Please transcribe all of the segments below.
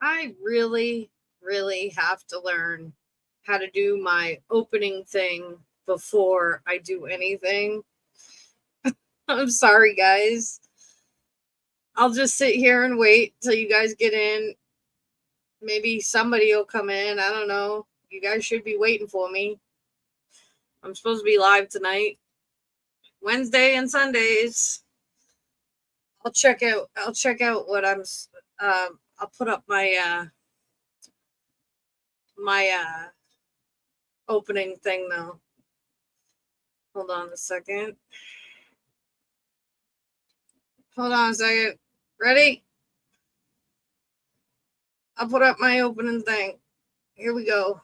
I really, really have to learn how to do my opening thing before I do anything. I'm sorry, guys. I'll just sit here and wait till you guys get in. Maybe somebody will come in. I don't know. You guys should be waiting for me. I'm supposed to be live tonight, Wednesday and Sundays. I'll check out what I'm. I'll put up my opening thing though. Hold on a second. Hold on a second. Ready? I'll put up my opening thing. Here we go.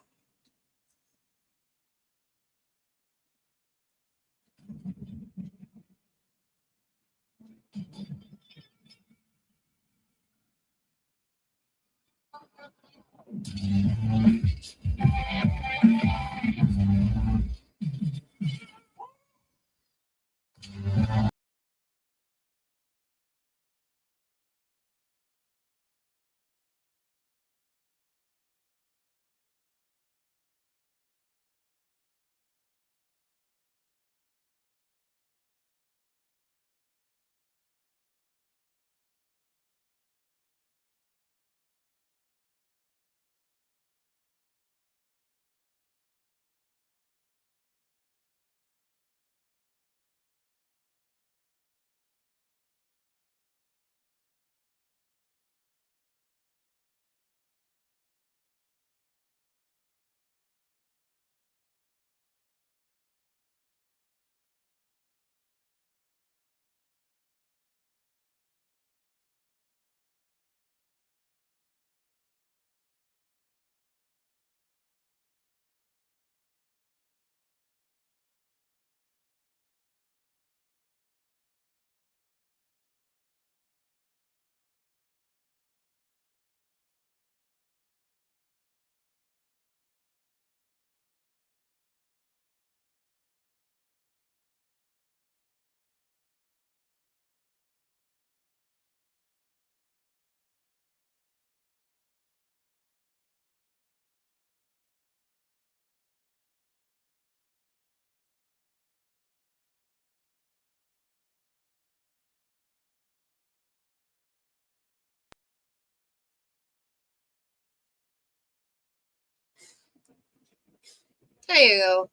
There you go.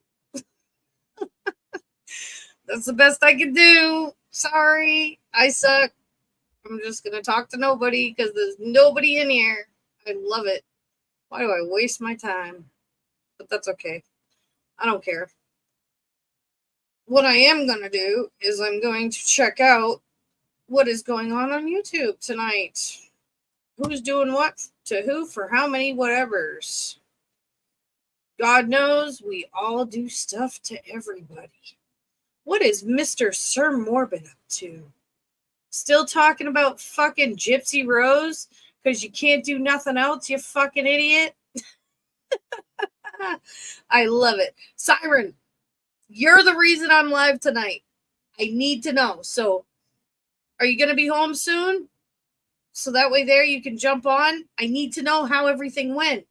That's the best I can do. Sorry, I suck. I'm just gonna talk to nobody because there's nobody in here. I love it. Why do I waste my time? But that's okay. I don't care. What I am gonna do is I'm going to check out what is going on YouTube tonight. Who's doing what to who for how many whatevers. God knows we all do stuff to everybody. What is Mr. Sir Morbid up to? Still talking about fucking Gypsy Rose because you can't do nothing else, you fucking idiot? I love it. Siren, you're the reason I'm live tonight. I need to know. So, are you going to be home soon? So that way, there you can jump on. I need to know how everything went.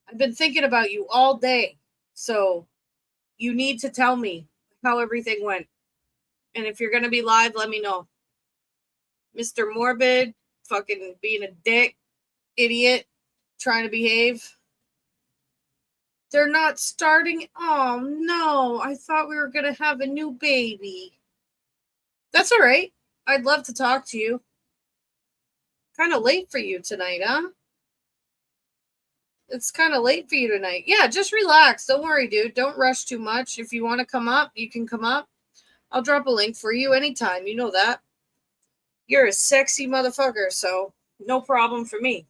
I've been thinking about you all day. So, you need to tell me how everything went. And if you're going to be live, let me know. Mr. Morbid, fucking being a dick, idiot, trying to behave. They're not starting. Oh, no. I thought we were going to have a new baby. That's all right. I'd love to talk to you. Kind of late for you tonight, huh? It's kind of late for you tonight. Yeah, just relax. Don't worry, dude. Don't rush too much. If you want to come up, you can come up. I'll drop a link for you anytime. You know that. You're a sexy motherfucker, so no problem for me.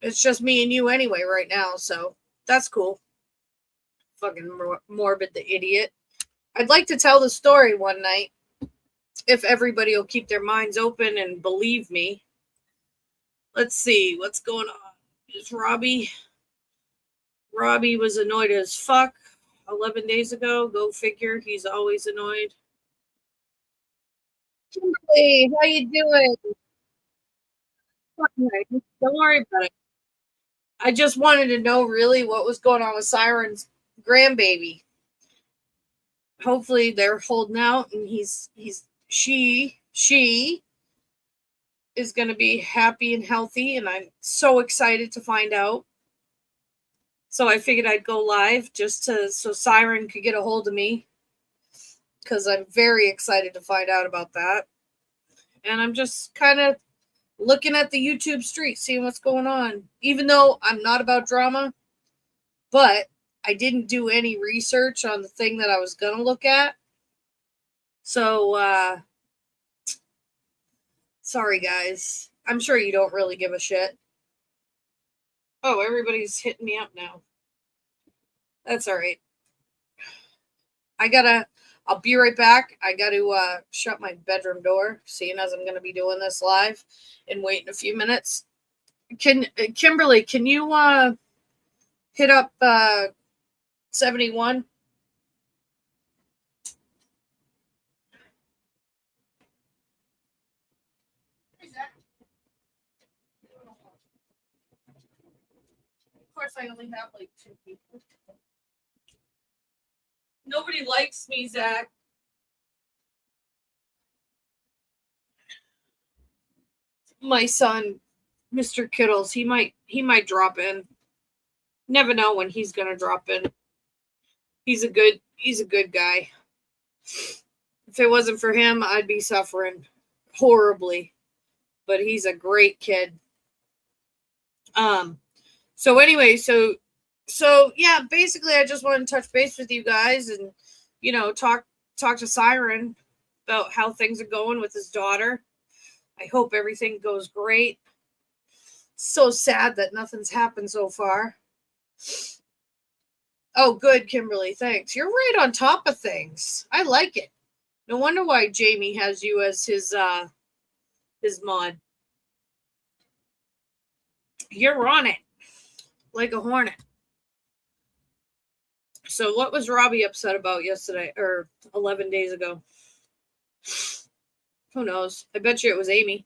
It's just me and you anyway right now, so that's cool. Fucking Morbid the idiot. I'd like to tell the story one night if everybody will keep their minds open and believe me. Let's see what's going on. Is Robbie was annoyed as fuck 11 days ago. Go figure. He's always annoyed. Kimberly, how you doing? Don't worry about it. I just wanted to know really what was going on with Siren's grandbaby. Hopefully they're holding out and she is going to be happy and healthy, and I'm so excited to find out. So I figured I'd go live just so Siren could get a hold of me, because I'm very excited to find out about that. And I'm just kind of looking at the YouTube street, seeing what's going on. Even though I'm not about drama, but I didn't do any research on the thing that I was going to look at. So, sorry guys. I'm sure you don't really give a shit. Oh, everybody's hitting me up now. That's all right. I'll be right back. I got to shut my bedroom door, seeing as I'm going to be doing this live and wait in a few minutes. Kimberly, can you hit up 71? Of course, I only have like 2 people. Nobody likes me, Zach. My son, Mr. Kittles, he might drop in. Never know when he's gonna drop in. He's a good guy. If it wasn't for him, I'd be suffering horribly. But he's a great kid. So anyway, so yeah, basically I just wanted to touch base with you guys and, you know, talk to Siren about how things are going with his daughter. I hope everything goes great. So sad that nothing's happened so far. Oh, good, Kimberly. Thanks. You're right on top of things. I like it. No wonder why Jamie has you as his mod. You're on it like a hornet. So what was Robbie upset about yesterday or 11 days ago? Who knows? I bet you it was Amy.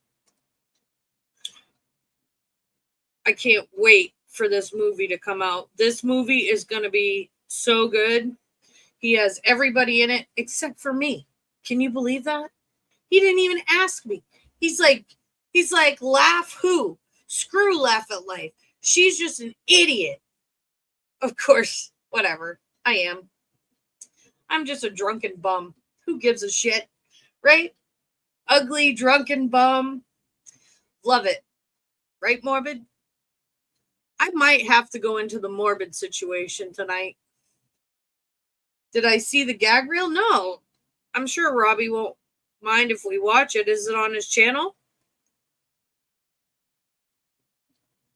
I can't wait for this movie to come out. This movie is going to be so good. He has everybody in it except for me. Can you believe that? He didn't even ask me. He's like, laugh who? Screw Laugh at Life. She's just an idiot. Of course, whatever. I am. I'm just a drunken bum. Who gives a shit? Right? Ugly, drunken bum. Love it. Right, Morbid? I might have to go into the Morbid situation tonight. Did I see the gag reel? No. I'm sure Robbie won't mind if we watch it. Is it on his channel?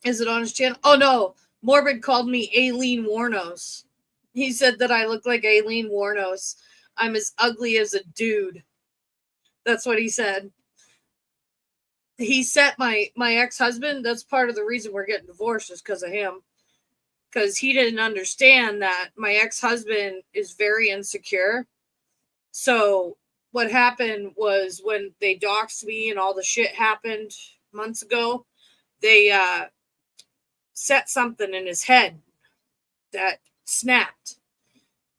Is it on his channel? Oh, no. Morbid called me Aileen Wuornos. He said that I look like Aileen Wuornos. I'm as ugly as a dude. That's what he said. He set my ex-husband. That's part of the reason we're getting divorced is because of him. Because he didn't understand that my ex-husband is very insecure. So what happened was when they doxed me and all the shit happened months ago, they set something in his head that snapped.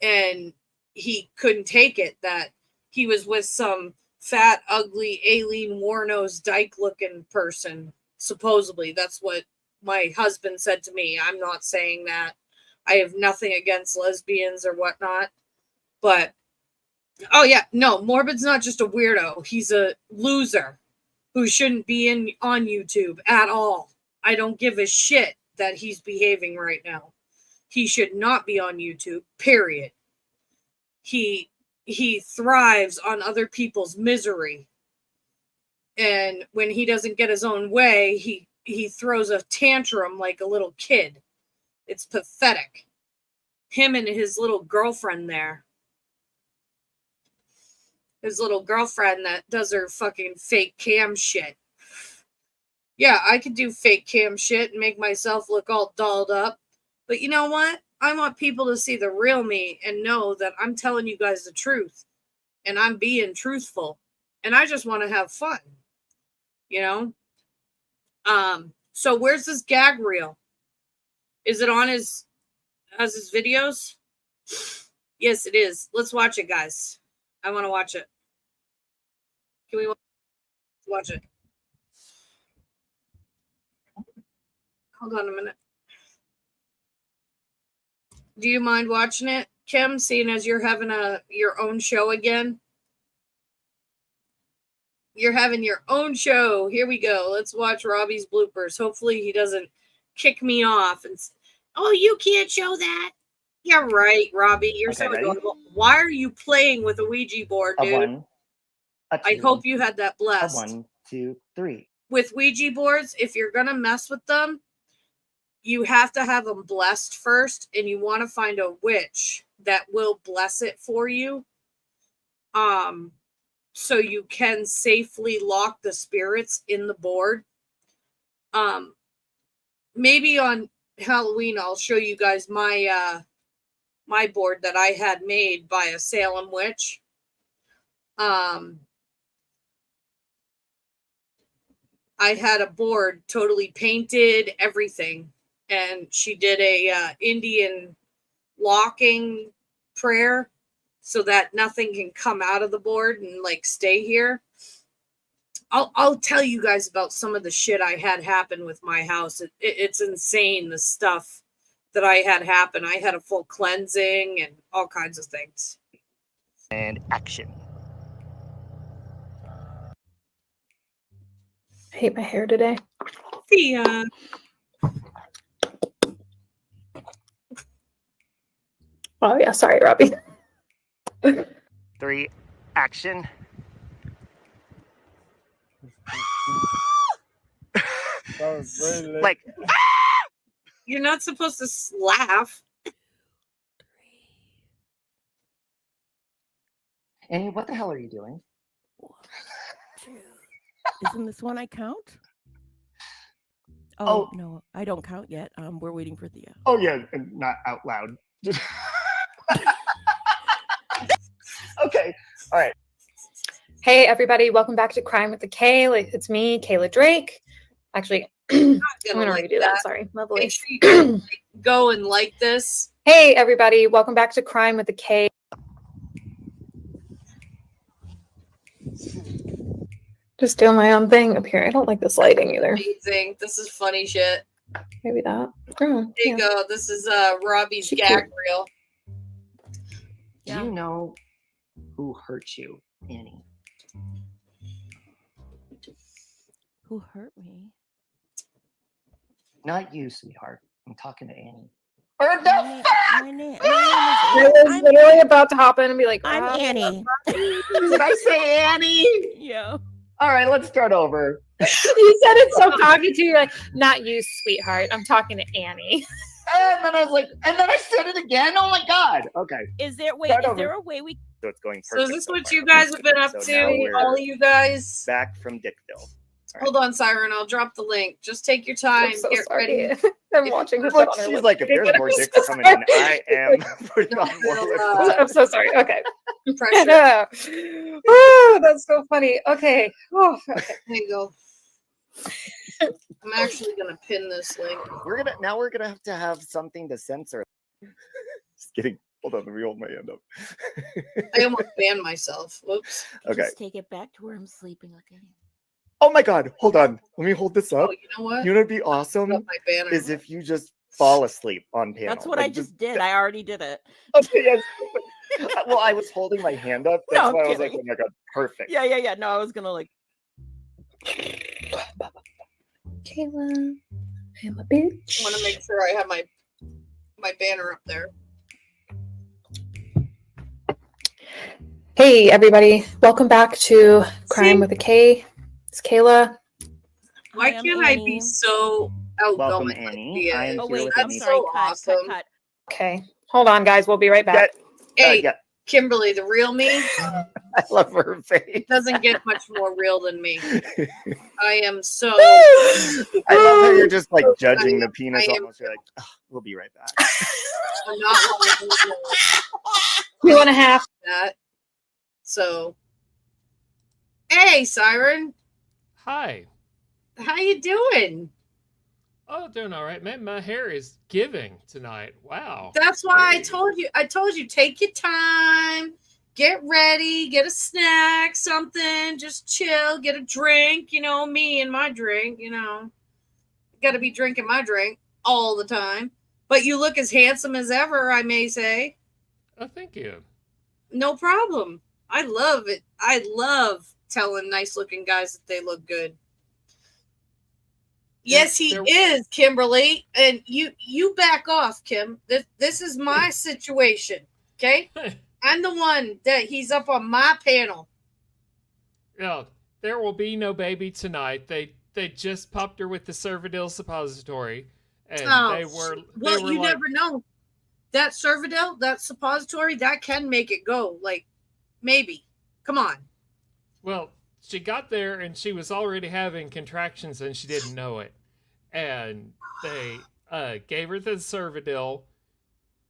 And he couldn't take it that he was with some fat, ugly, Aileen Wuornos dyke-looking person. Supposedly, that's what my husband said to me. I'm not saying that. I have nothing against lesbians or whatnot. But, oh yeah, no, Morbid's not just a weirdo. He's a loser who shouldn't be on YouTube at all. I don't give a shit that he's behaving right now. He should not be on YouTube, period. He thrives on other people's misery. And when he doesn't get his own way, he throws a tantrum like a little kid. It's pathetic. Him and his little girlfriend there. His little girlfriend that does her fucking fake cam shit. Yeah, I could do fake cam shit and make myself look all dolled up. But you know what? I want people to see the real me and know that I'm telling you guys the truth. And I'm being truthful. And I just want to have fun. You know? So where's this gag reel? Is it on his videos? Yes, it is. Let's watch it, guys. I want to watch it. Can we watch it? Hold on a minute. Do you mind watching it, Kim, seeing as you're having your own show again? You're having your own show. Here we go. Let's watch Robbie's bloopers. Hopefully he doesn't kick me off and oh, you can't show that. Yeah, right, Robbie. You're so adorable. Why are you playing with a Ouija board, dude? A 1, a 2, I hope you had that blessed. A 1, 2, 3. With Ouija boards, if you're gonna mess with them, you have to have them blessed first, and you want to find a witch that will bless it for you. So you can safely lock the spirits in the board. Maybe on Halloween I'll show you guys my my board that I had made by a Salem witch. I had a board totally painted, everything, and she did a Indian locking prayer so that nothing can come out of the board and like stay here. I'll tell you guys about some of the shit I had happen with my house. It's insane, the stuff that I had happen. I had a full cleansing and all kinds of things. And action. I hate my hair today. See ya. Oh yeah, sorry, Robbie. 3, action. Like, You're not supposed to laugh. Annie, what the hell are you doing? Isn't this one I count? Oh, no, I don't count yet. We're waiting for Thea. Oh yeah, and not out loud. Okay, all right. Hey everybody, welcome back to Crime with the K. It's me, Kayla Drake. Actually, I'm gonna redo that. Sorry, my voice. Make sure you go and like this. Hey everybody, welcome back to Crime with the K. Just doing my own thing up here. I don't like this lighting either. Amazing. This is funny shit. Maybe that. Oh, There you go. This is Robbie's gag reel. Do you know who hurt you, Annie? Who hurt me? Not you, sweetheart. I'm talking to Annie. My name I was literally about to hop in and be like, I'm Annie. Did I say Annie? Yeah. All right, let's start over. You said it so cocky too. You're like, not you, sweetheart. I'm talking to Annie. And then I was like, and then I said it again. Oh my god. Okay. Is there a way we? So it's going So perfect. is this so what far. you guys have been up So to? now we're All of you guys? back from Dickville. Right. Hold on, Siren. I'll drop the link. Just take your time. I'm so Get sorry. ready. I'm watching her. Look, put on her she's lip. like, if there's more dicks coming in, I am putting on more lip. I'm so sorry. Okay. Pressure. Oh, that's so funny. Okay. Oh, okay. There you go. I'm actually gonna pin this link. We're gonna have to have something to censor. Just kidding. Hold on, let me hold my hand up. I almost banned myself. Whoops. Okay. Just take it back to where I'm sleeping again. Oh my god, hold on. Let me hold this up. Oh, you know what? You know what'd be awesome Got my banner. is if you just fall asleep on panel. That's what Like, I just did. I already did it. Okay, yes. Well, I was holding my hand up. That's No, I'm why I was like, kidding. oh my god, perfect. Yeah. No, I was gonna like. Kayla, I'm a bitch. I want to make sure I have my banner up there. Hey, everybody. Welcome back to Crime with a K. It's Kayla. Why Hi, I'm can't I be Annie. so Welcome, outgoing? Annie. I am Oh here wait, with I'm Annie. sorry. So Cut. awesome. Okay. Hold on, guys. We'll be right back. Hey, Yeah, Kimberly, the real me I love her face. doesn't get much more real than me. I am so. I love how you're just like judging the penis I am- almost. You're like, "Ugh, we'll be right back. I'm not lying 2.5. that. So, hey, Siren. Hi. How you doing? Oh, doing all right, man. My hair is giving tonight. Wow. That's why Hey. I told you, take your time, get ready, get a snack, something, just chill, get a drink, me and my drink, got to be drinking my drink all the time. But you look as handsome as ever, I may say. Oh, thank you. No problem. I love it. I love telling nice looking guys that they look good. Yes, he is, Kimberly. And you back off, Kim. This is my situation. Okay? I'm the one that he's up on my panel. Yeah, there will be no baby tonight. They just popped her with the Cervidil suppository, and they were you like, never know. That Cervidil, that suppository, that can make it go. Like, maybe. Come on. well, she got there and she was already having contractions and she didn't know it. And they gave her the Cervidil,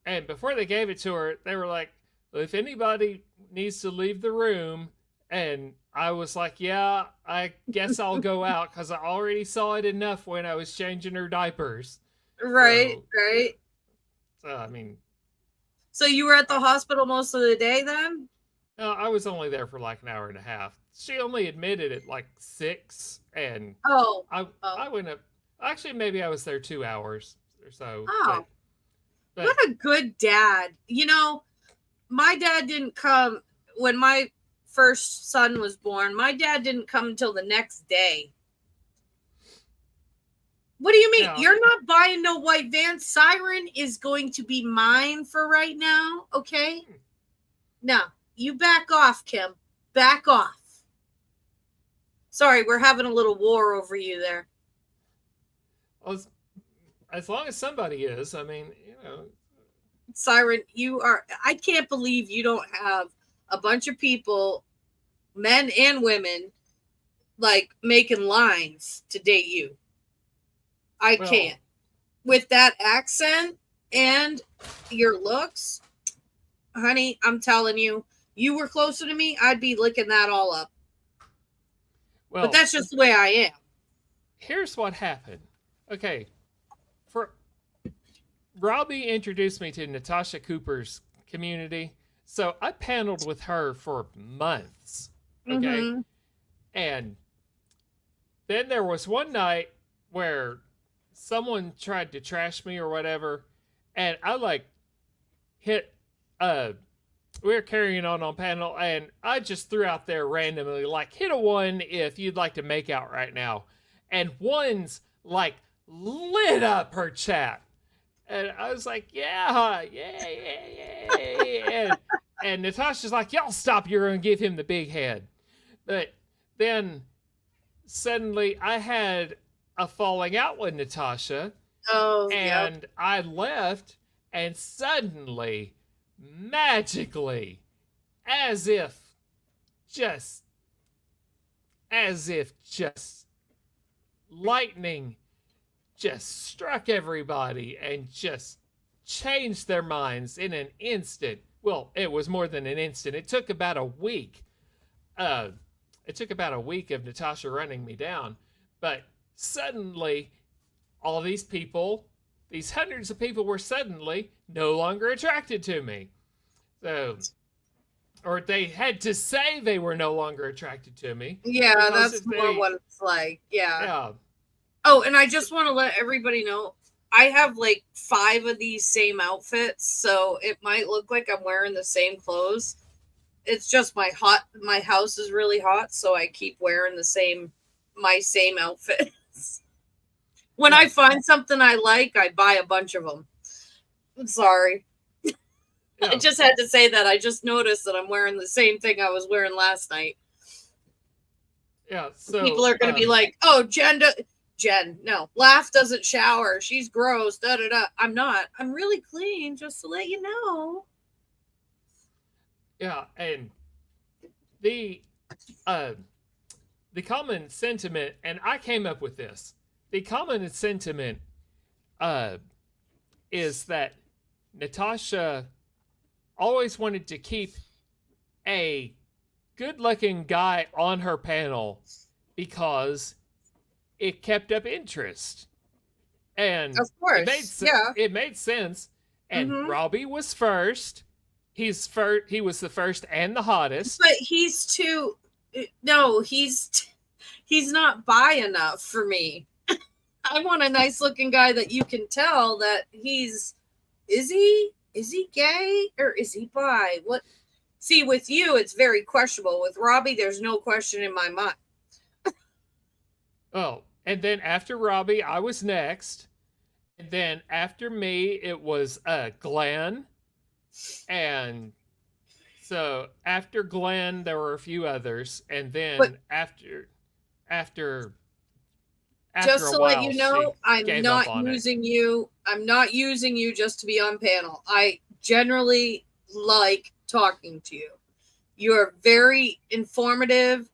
and before they gave it to her, they were like, well, if anybody needs to leave the room, and I was like, yeah, I guess I'll go out because I already saw it enough when I was changing her diapers. Right, So- right. So, I mean, So you were at the hospital most of the day then? no, I was only there for like an hour and a half. She only admitted at like 6, and Oh. I went up. Actually, maybe I was there 2 hours or so. Oh. But What a good dad. My dad didn't come when my first son was born. My dad didn't come until the next day. What do you mean? Yeah. You're not buying no white van. Siren is going to be mine for right now, okay? No, you back off, Kim. Back off. Sorry, we're having a little war over you there. as long as somebody is, I mean, Siren, I can't believe you don't have a bunch of people, men and women, like making lines to date you. I Well- can't. With that accent and your looks, honey, I'm telling you, you were closer to me, I'd be licking that all up. well, But that's just the way I am. here's what happened. Okay, Robbie introduced me to Natasha Cooper's community, so I paneled with her for months. Okay, Mhm. and then there was one night where someone tried to trash me or whatever, and I like hit we were carrying on panel, and I just threw out there randomly, like, hit a 1 if you'd like to make out right now. And one's like lit up her chat. And I was like, yeah. And Natasha's like, y'all stop, you're gonna give him the big head. But then suddenly I had a falling out with Natasha, Oh, yeah. and I left, and suddenly, magically, as if just lightning just struck everybody and just changed their minds in an instant. Well, it was more than an instant. It took about a week. It took about a week of Natasha running me down, but suddenly all these people, these hundreds of people, were suddenly no longer attracted to me. So, or they had to say they were no longer attracted to me. Yeah, because that's if more they- what it's like. Yeah. Yeah. Oh, and I just want to let everybody know I have like 5 of these same outfits, so it might look like I'm wearing the same clothes. It's just my house is really hot, so I keep wearing my same outfits. When I find something I like, I buy a bunch of them. I'm sorry. Yeah. I just had to say that. I just noticed that I'm wearing the same thing I was wearing last night. Yeah. So People are going to be like, "Oh, Jen, no, Laugh doesn't shower. She's gross." Da da da. I'm not. I'm really clean. Just to let you know. yeah, and the common sentiment, and I came up with this. The common sentiment is that Natasha always wanted to keep a good-looking guy on her panel because it kept up interest. And Of course. Yeah. it made sense. And Mhm. Robbie was first. He was the first and the hottest. But he's too. No, he's not bi enough for me. I want a nice looking guy that you can tell that he's. Is he gay or is he bi? What? See, with you, it's very questionable. With Robbie, there's no question in my mind. Oh, and then after Robbie, I was next. And then after me, it was Glenn. And so after Glenn, there were a few others. And then But- after Just a to while, let you know, she I'm gave not up on it. using you. I'm not using you just to be on panel. I generally like talking to you. You are very informative.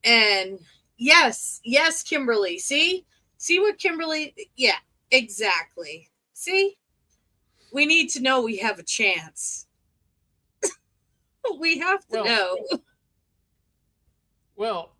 And yes, Kimberly. See what Kimberly, yeah, exactly. See, we need to know we have a chance. We have to Well- know. Well,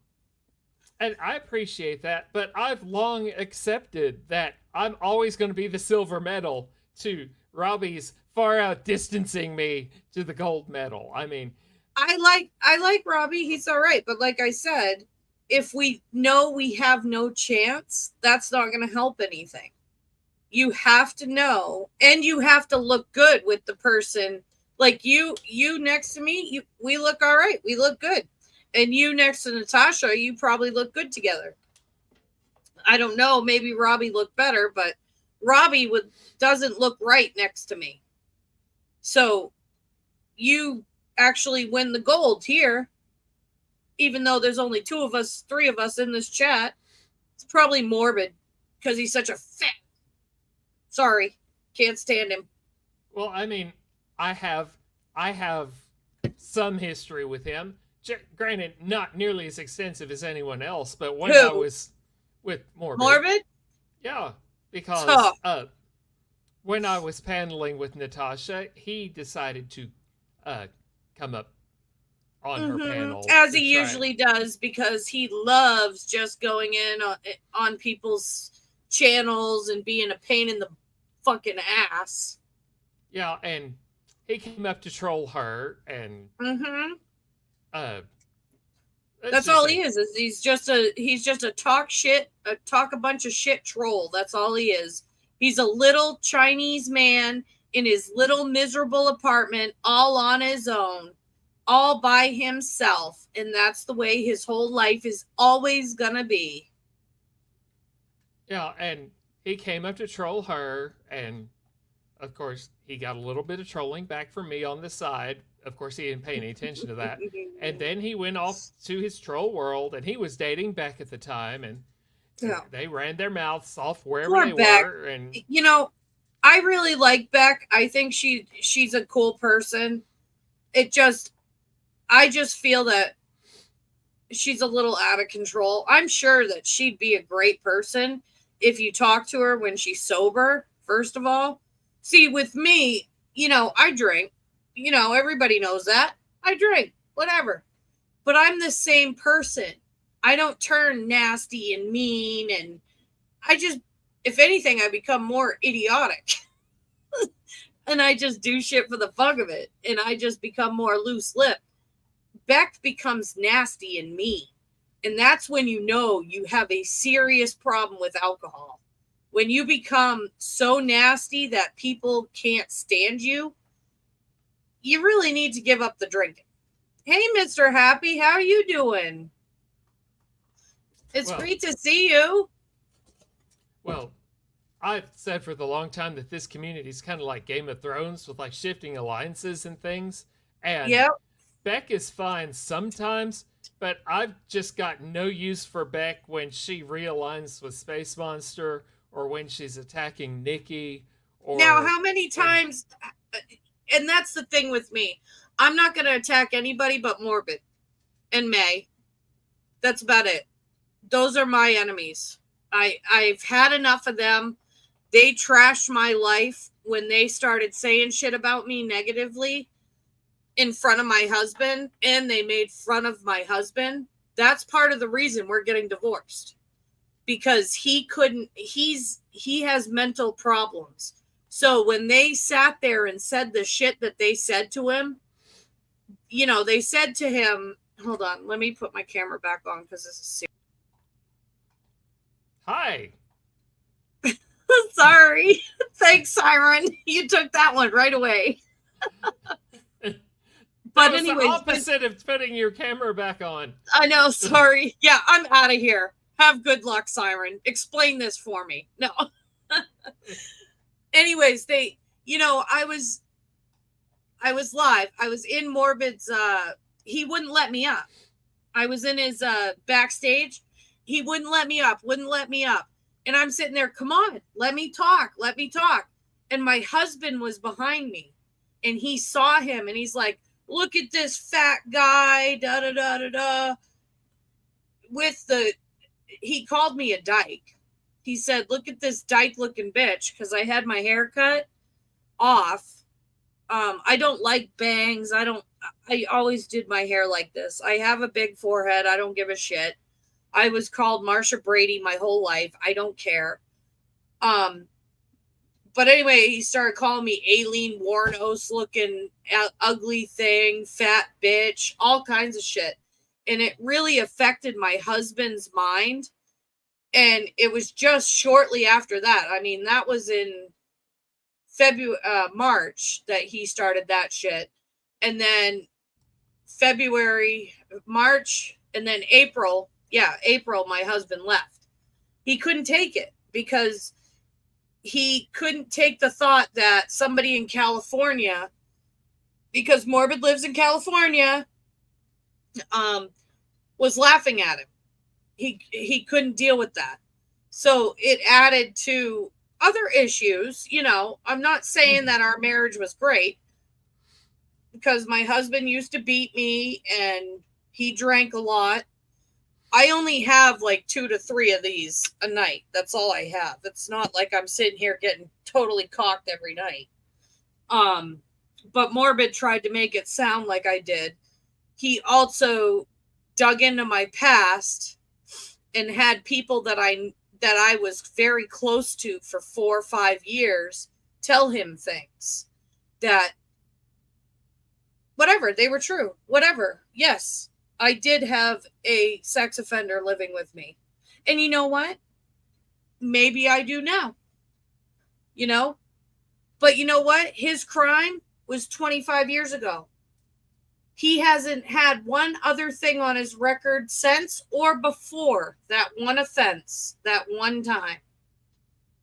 and I appreciate that, but I've long accepted that I'm always going to be the silver medal to Robbie's far out distancing me to the gold medal. I mean, I like Robbie. He's all right, but like I said, if we know we have no chance, that's not going to help anything. You have to know, and you have to look good with the person. Like you next to me, we look all right. We look good, and you next to Natasha, you probably look good together. I don't know. Maybe Robbie looked better, but Robbie doesn't look right next to me. So you actually win the gold here, even though there's only three of us in this chat. It's probably morbid because he's such a fat. Sorry, can't stand him. well, I mean, I have some history with him. Granted, not nearly as extensive as anyone else, but when I Who? was with Morbid? yeah, because Tough. when I was paneling with Natasha, he decided to come up on her Mhm. panel. As to he try- usually does, because he loves just going in on people's channels and being a pain in the fucking ass. Yeah, and he came up to troll her, and Mm-hmm. let's That's just all say- he is he's just a talk a bunch of shit troll. That's all he is. He's a little Chinese man in his little miserable apartment, all on his own, all by himself, and that's the way his whole life is always gonna be. Yeah, and he came up to troll her, and of course he got a little bit of trolling back from me on the side. Of course, he didn't pay any attention to that. And then he went off to his troll world, and he was dating Beck at the time, and Yeah. they ran their mouths off wherever Poor they Beck. were. And You know, I really like Beck. I think she's a cool person. I just feel that she's a little out of control. I'm sure that she'd be a great person if you talk to her when she's sober, first of all. See, with me, I drink. Everybody knows that. I drink, whatever. But I'm the same person. I don't turn nasty and mean, and if anything, I become more idiotic. And I just do shit for the fuck of it. And I just become more loose lipped. Beck becomes nasty and mean. And that's when you know you have a serious problem with alcohol. When you become so nasty that people can't stand you, you really need to give up the drinking. Hey, Mr. Happy, how are you doing? It's Well- great to see you. well, I've said for the long time that this community is kind of like Game of Thrones with like shifting alliances and things. And Yep. Beck is fine sometimes, but I've just got no use for Beck when she realigns with Space Monster or when she's attacking Nikki. Or Now, how many times, and that's the thing with me, I'm not going to attack anybody but Morbid and May. That's about it. Those are my enemies. I've had enough of them. They trashed my life when they started saying shit about me negatively in front of my husband, and they made fun of my husband. That's part of the reason we're getting divorced. because he has mental problems. So when they sat there and said the shit that they said to him, you know, they said to him, hold on, let me put my camera back on because this is serious. Hi. Sorry. Thanks, Siren. You took that one right away. But That was anyways, the opposite of putting your camera back on. I know, sorry. Yeah, I'm out of here. Have good luck, Siren. Explain this for me. No. Anyways, they, you know, I was live. I was in Morbid's, he wouldn't let me up. I was in his backstage. He wouldn't let me up. And I'm sitting there, come on, let me talk. And my husband was behind me. And he saw him and he's like, look at this fat guy, he called me a dyke. He said, look at this dyke looking bitch, because I had my hair cut off. I don't like bangs. I always did my hair like this. I have a big forehead. I don't give a shit. I was called Marsha Brady my whole life. I don't care. But anyway, he started calling me Aileen Wuornos looking ugly thing, fat bitch, all kinds of shit. And it really affected my husband's mind. And it was just shortly after that. I mean, that was in March that he started that shit. And then March, and then April, my husband left. He couldn't take it because he couldn't take the thought that somebody in California, because Morbid lives in California, was laughing at him. He couldn't deal with that. So it added to other issues. You know, I'm not saying that our marriage was great, because my husband used to beat me and he drank a lot. I only have like 2 to 3 of these a night. That's all I have. It's not like I'm sitting here getting totally cocked every night. But Morbid tried to make it sound like I did. He also dug into my past and had people that I was very close to for 4 or 5 years tell him things that, whatever, they were true. Whatever. Yes, I did have a sex offender living with me. And you know what? Maybe I do now. You know? But you know what? His crime was 25 years ago. He hasn't had one other thing on his record since or before that one offense, that one time.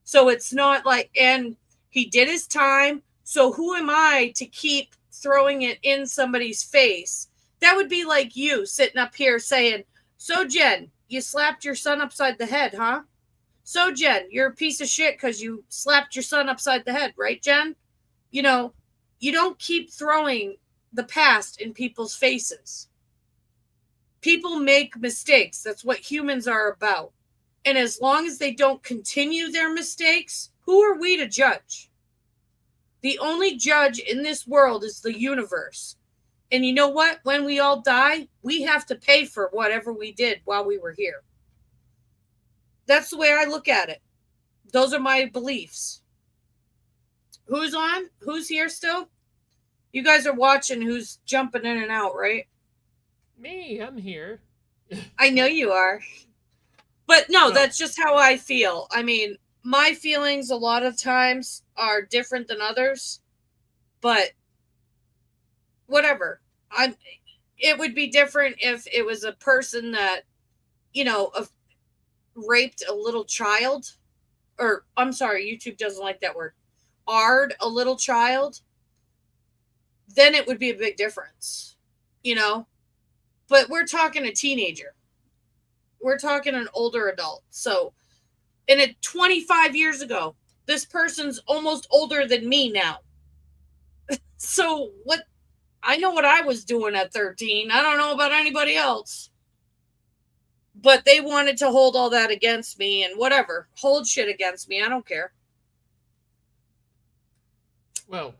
So it's not like, and he did his time. So who am I to keep throwing it in somebody's face? That would be like you sitting up here saying, so Jen, you slapped your son upside the head, huh? So Jen, you're a piece of shit because you slapped your son upside the head, right, Jen? You know, you don't keep throwing the past in people's faces. People make mistakes. That's what humans are about. And as long as they don't continue their mistakes, who are we to judge? The only judge in this world is the universe. And you know what? When we all die, we have to pay for whatever we did while we were here. That's the way I look at it. Those are my beliefs. Who's on? Who's here still? You guys are watching who's jumping in and out, right? Me, I'm here. I know you are. But no, Well, that's just how I feel. I mean, my feelings a lot of times are different than others. But whatever. It would be different if it was a person that, you know, raped a little child. Or, I'm sorry, YouTube doesn't like that word. Ard a little child. Then it would be a big difference, you know? But we're talking a teenager. We're talking an older adult. So, and it 25 years ago, this person's almost older than me now. So what? I know what I was doing at 13. I don't know about anybody else. But they wanted to hold all that against me and whatever. Hold shit against me. I don't care. Well,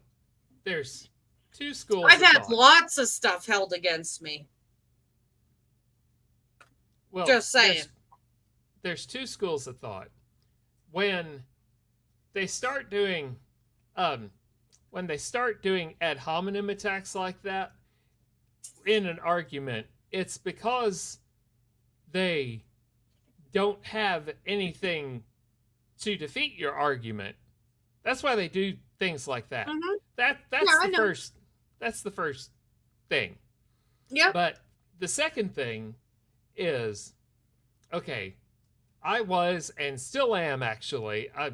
there's 2 schools. I've of had thought. lots of stuff held against me. Well, Just saying. there's two schools of thought. When they start doing ad hominem attacks like that in an argument, it's because they don't have anything to defeat your argument. That's why they do things like that. Mhm. That's Yeah, I the know. first. That's the first thing. Yep. But the second thing is, okay, I was and still am actually. I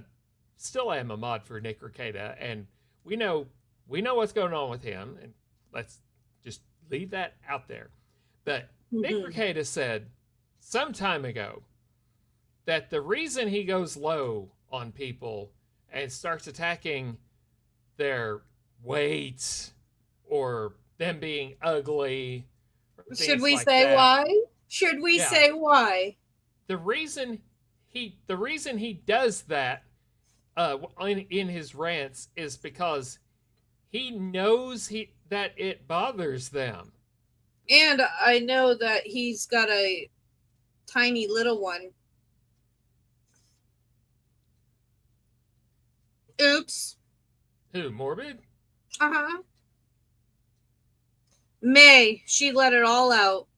still am a mod for Nick Rekieta, and we know what's going on with him, and let's just leave that out there. But Nick Mhm. Rekieta said some time ago that the reason he goes low on people and starts attacking their weight or them being ugly, or Should things we like say that, why? Should we Yeah. say why? the reason he does that in his rants is because he knows that it bothers them. And I know that he's got a tiny little one. Oops. Who, Morbid? Uh-huh. May, she let it all out.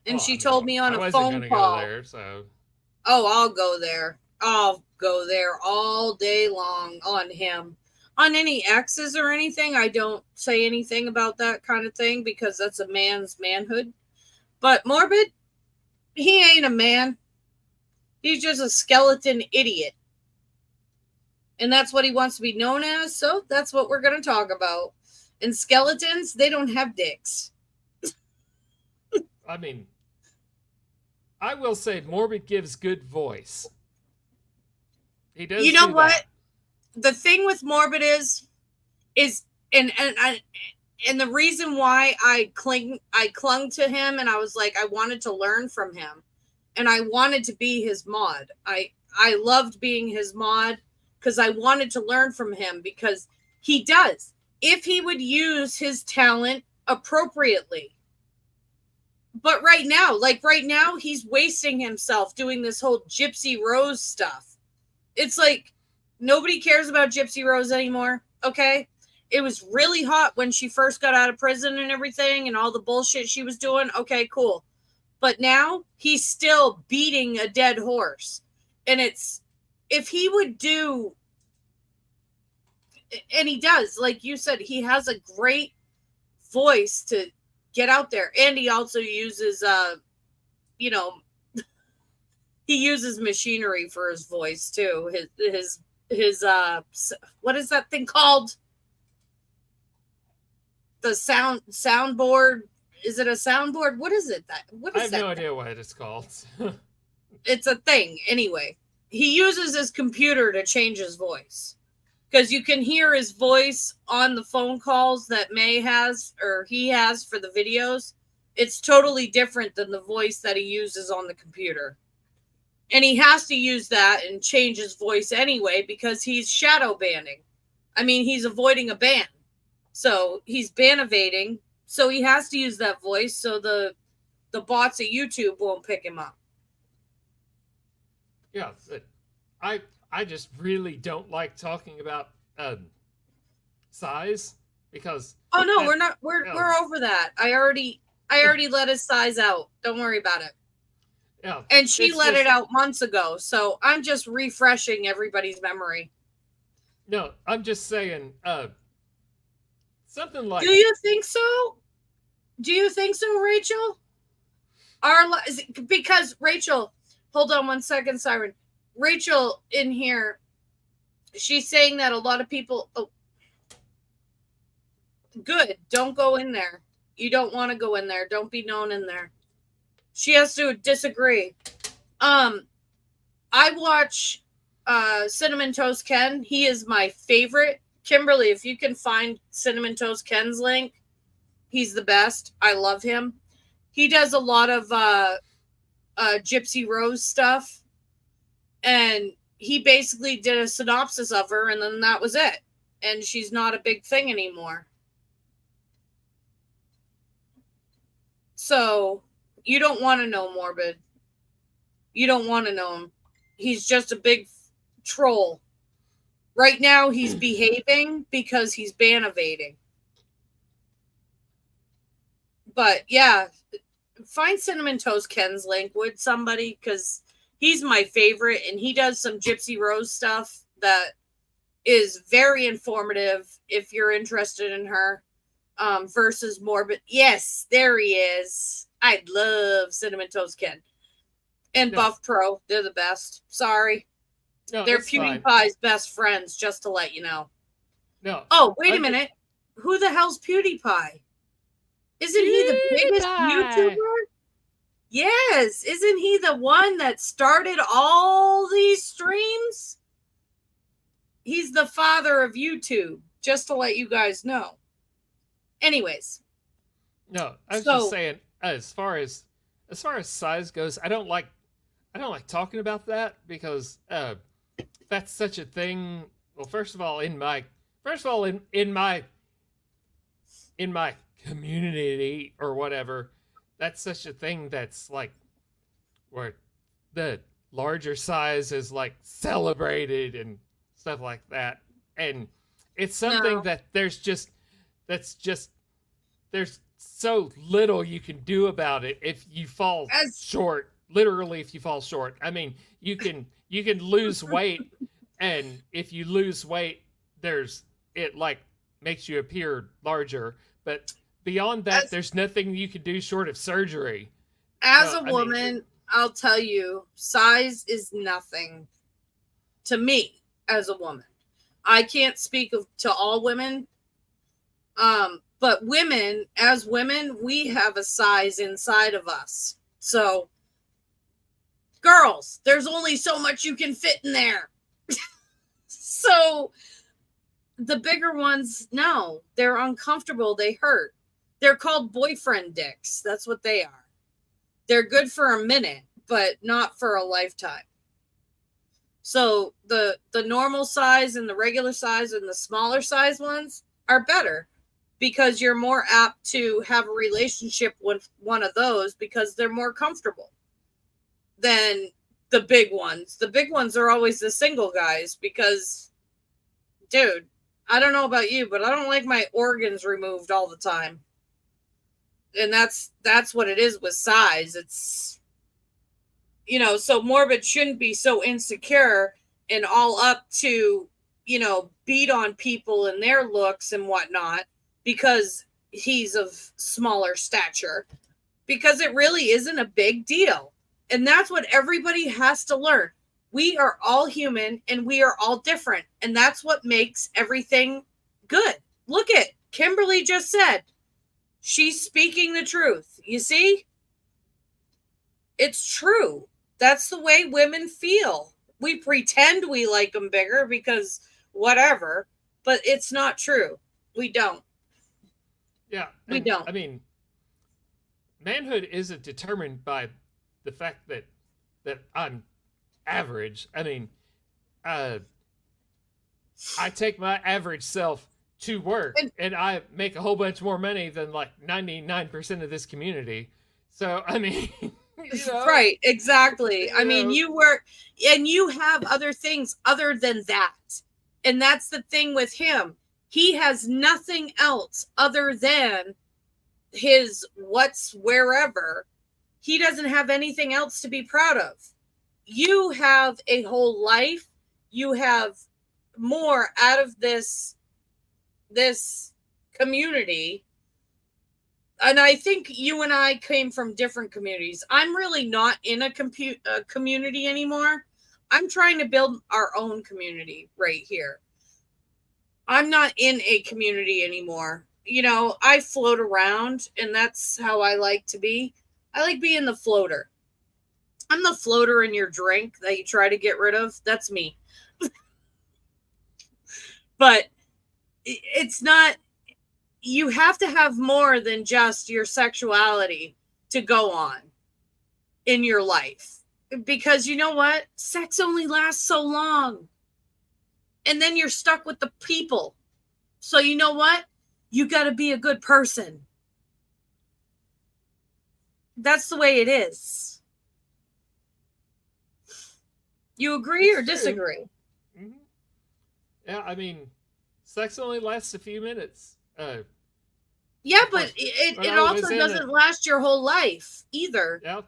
And Well, she I mean, told me on I a wasn't phone gonna call. go there, so Oh, I'll go there. I'll go there all day long on him. On any exes or anything, I don't say anything about that kind of thing because that's a man's manhood. But Morbid, he ain't a man. He's just a skeleton idiot. And that's what he wants to be known as, so that's what we're going to talk about. And skeletons, they don't have dicks. I mean, I will say Morbid gives good voice. He does. You know do what? that. The thing with Morbid is and the reason why I clung to him, and I was like, I wanted to learn from him, and I wanted to be his mod. I loved being his mod because I wanted to learn from him, because he does. If he would use his talent appropriately. But right now, he's wasting himself doing this whole Gypsy Rose stuff. It's like nobody cares about Gypsy Rose anymore, okay? It was really hot when she first got out of prison and everything and all the bullshit she was doing. Okay, cool. But now he's still beating a dead horse. And it's, if he would do, and he does, like you said, he has a great voice to get out there. And he also uses, he uses machinery for his voice too. His what is that thing called? The soundboard. Is it a soundboard? What is it? What is I have that? no idea what it's called. It's a thing. Anyway, he uses his computer to change his voice, because you can hear his voice on the phone calls that May has, or he has for the videos. It's totally different than the voice that he uses on the computer. And he has to use that and change his voice anyway, because he's shadow banning. I mean, he's avoiding a ban. So he's ban evading. So he has to use that voice so the bots at YouTube won't pick him up. Yeah, I just really don't like talking about size, because Oh no, that- we're not. We're over that. I already let his size out. Don't worry about it. yeah, And she it's let just- it out months ago. So I'm just refreshing everybody's memory. No, I'm just saying, something like Do you think so? Do you think so, Rachel? Because Rachel, hold on one second, Siren. Rachel in here, she's saying that a lot of people. Oh, good. Don't go in there. You don't want to go in there. Don't be known in there. She has to disagree. I watch Cinnamon Toast Ken. He is my favorite. Kimberly, if you can find Cinnamon Toast Ken's link, he's the best. I love him. He does a lot of Gypsy Rose stuff. And he basically did a synopsis of her, and then that was it. And she's not a big thing anymore. So you don't want to know Morbid. You don't want to know him. He's just a big troll. Right now, he's behaving because he's ban evading. But yeah, find Cinnamon Toast Ken's link, would somebody? Because he's my favorite, and he does some Gypsy Rose stuff that is very informative if you're interested in her. Versus Morbid. Yes, there he is. I love Cinnamon Toast Ken. And No. Buff Pro, they're the best. Sorry. No, They're it's fine. PewDiePie's best friends, just to let you know. No. Oh, wait a I- minute. Who the hell's PewDiePie? Isn't he the biggest PewDiePie. YouTuber? Yes. Isn't he the one that started all these streams? He's the father of YouTube, just to let you guys know. Anyways, No, I was So- just saying, as far as size goes, I don't like talking about that because that's such a thing. Well, first of all, in my community or whatever, that's such a thing that's like where the larger size is like celebrated and stuff like that. And it's something No. that there's so little you can do about it if you fall As- short. Literally, if you fall short. I mean, you can lose weight, and if you lose weight, it like makes you appear larger. But beyond that, As- there's nothing you can do short of surgery. as No, a I mean- woman, I'll tell you, size is nothing to me as a woman. I can't speak to all women. But women, as women, we have a size inside of us. So, girls, there's only so much you can fit in there. So, the bigger ones, no, they're uncomfortable. They hurt. They're called boyfriend dicks. That's what they are. They're good for a minute, but not for a lifetime. So, the normal size and the regular size and the smaller size ones are better, because you're more apt to have a relationship with one of those because they're more comfortable than the big ones. The big ones are always the single guys because, dude, I don't know about you, but I don't like my organs removed all the time. And that's what it is with size. It's, so Morbid shouldn't be so insecure and all up to, beat on people and their looks and whatnot, because he's of smaller stature, because it really isn't a big deal. And that's what everybody has to learn. We are all human and we are all different. And that's what makes everything good. Look at Kimberly just said, she's speaking the truth. You see? It's true. That's the way women feel. We pretend we like them bigger because whatever, but it's not true. We don't. Yeah, We and, don't. I mean, manhood isn't determined by the fact that I'm average. I mean, I take my average self to work, and I make a whole bunch more money than like 99% of this community. So I mean, Right, exactly. I mean, know. you work and you have other things other than that. And that's the thing with him. He has nothing else other than his what's wherever. He doesn't have anything else to be proud of. You have a whole life. You have more out of this community. And I think you and I came from different communities. I'm really not in a community anymore. I'm trying to build our own community right here. I'm not in a community anymore. I float around, and that's how I like to be. I like being the floater. I'm the floater in your drink that you try to get rid of. That's me. But it's not, you have to have more than just your sexuality to go on in your life. Because you know what? Sex only lasts so long. And then you're stuck with the people. So you know what? You got to be a good person. That's the way it is. You agree or It's true. disagree? Mhm. Yeah, I mean, sex only lasts a few minutes. Yeah, but it When I was also in doesn't last your whole life either. Yeah,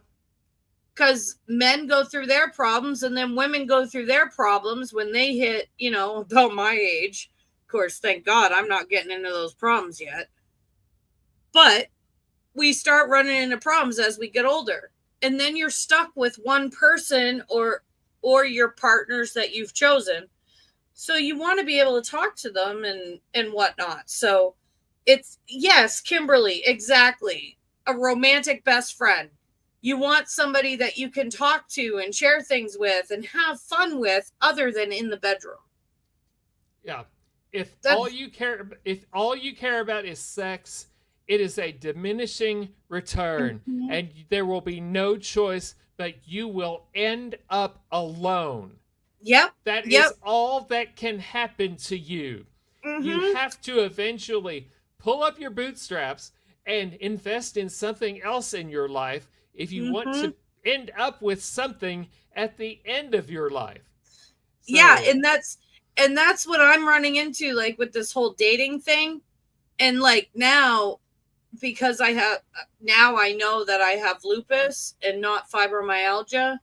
Because men go through their problems and then women go through their problems when they hit, about my age. Of course, thank God I'm not getting into those problems yet. But we start running into problems as we get older. And then you're stuck with one person or your partners that you've chosen. So you want to be able to talk to them and whatnot. So it's, yes, Kimberly, exactly. A romantic best friend. You want somebody that you can talk to and share things with and have fun with other than in the bedroom. yeah. If That's- all you care about is sex, it is a diminishing return, Mhm. and there will be no choice, but you will end up alone. Yep. That is Yep. all that can happen to you. You Mhm. have to eventually pull up your bootstraps and invest in something else in your life if you want to end up with something at the end of your life. Yeah, So- and that's what I'm running into, like, with this whole dating thing. And like now, because I know that I have lupus and not fibromyalgia,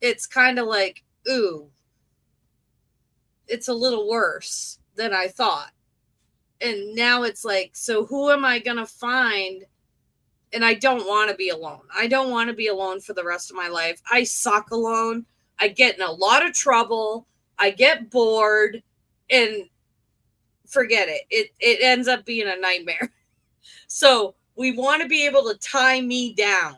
it's kind of like, ooh, it's a little worse than I thought. And now it's like, so who am I going to find? And I don't want to be alone. I don't want to be alone for the rest of my life. I suck alone. I get in a lot of trouble. I get bored and forget it. It ends up being a nightmare. So we want to be able to tie me down.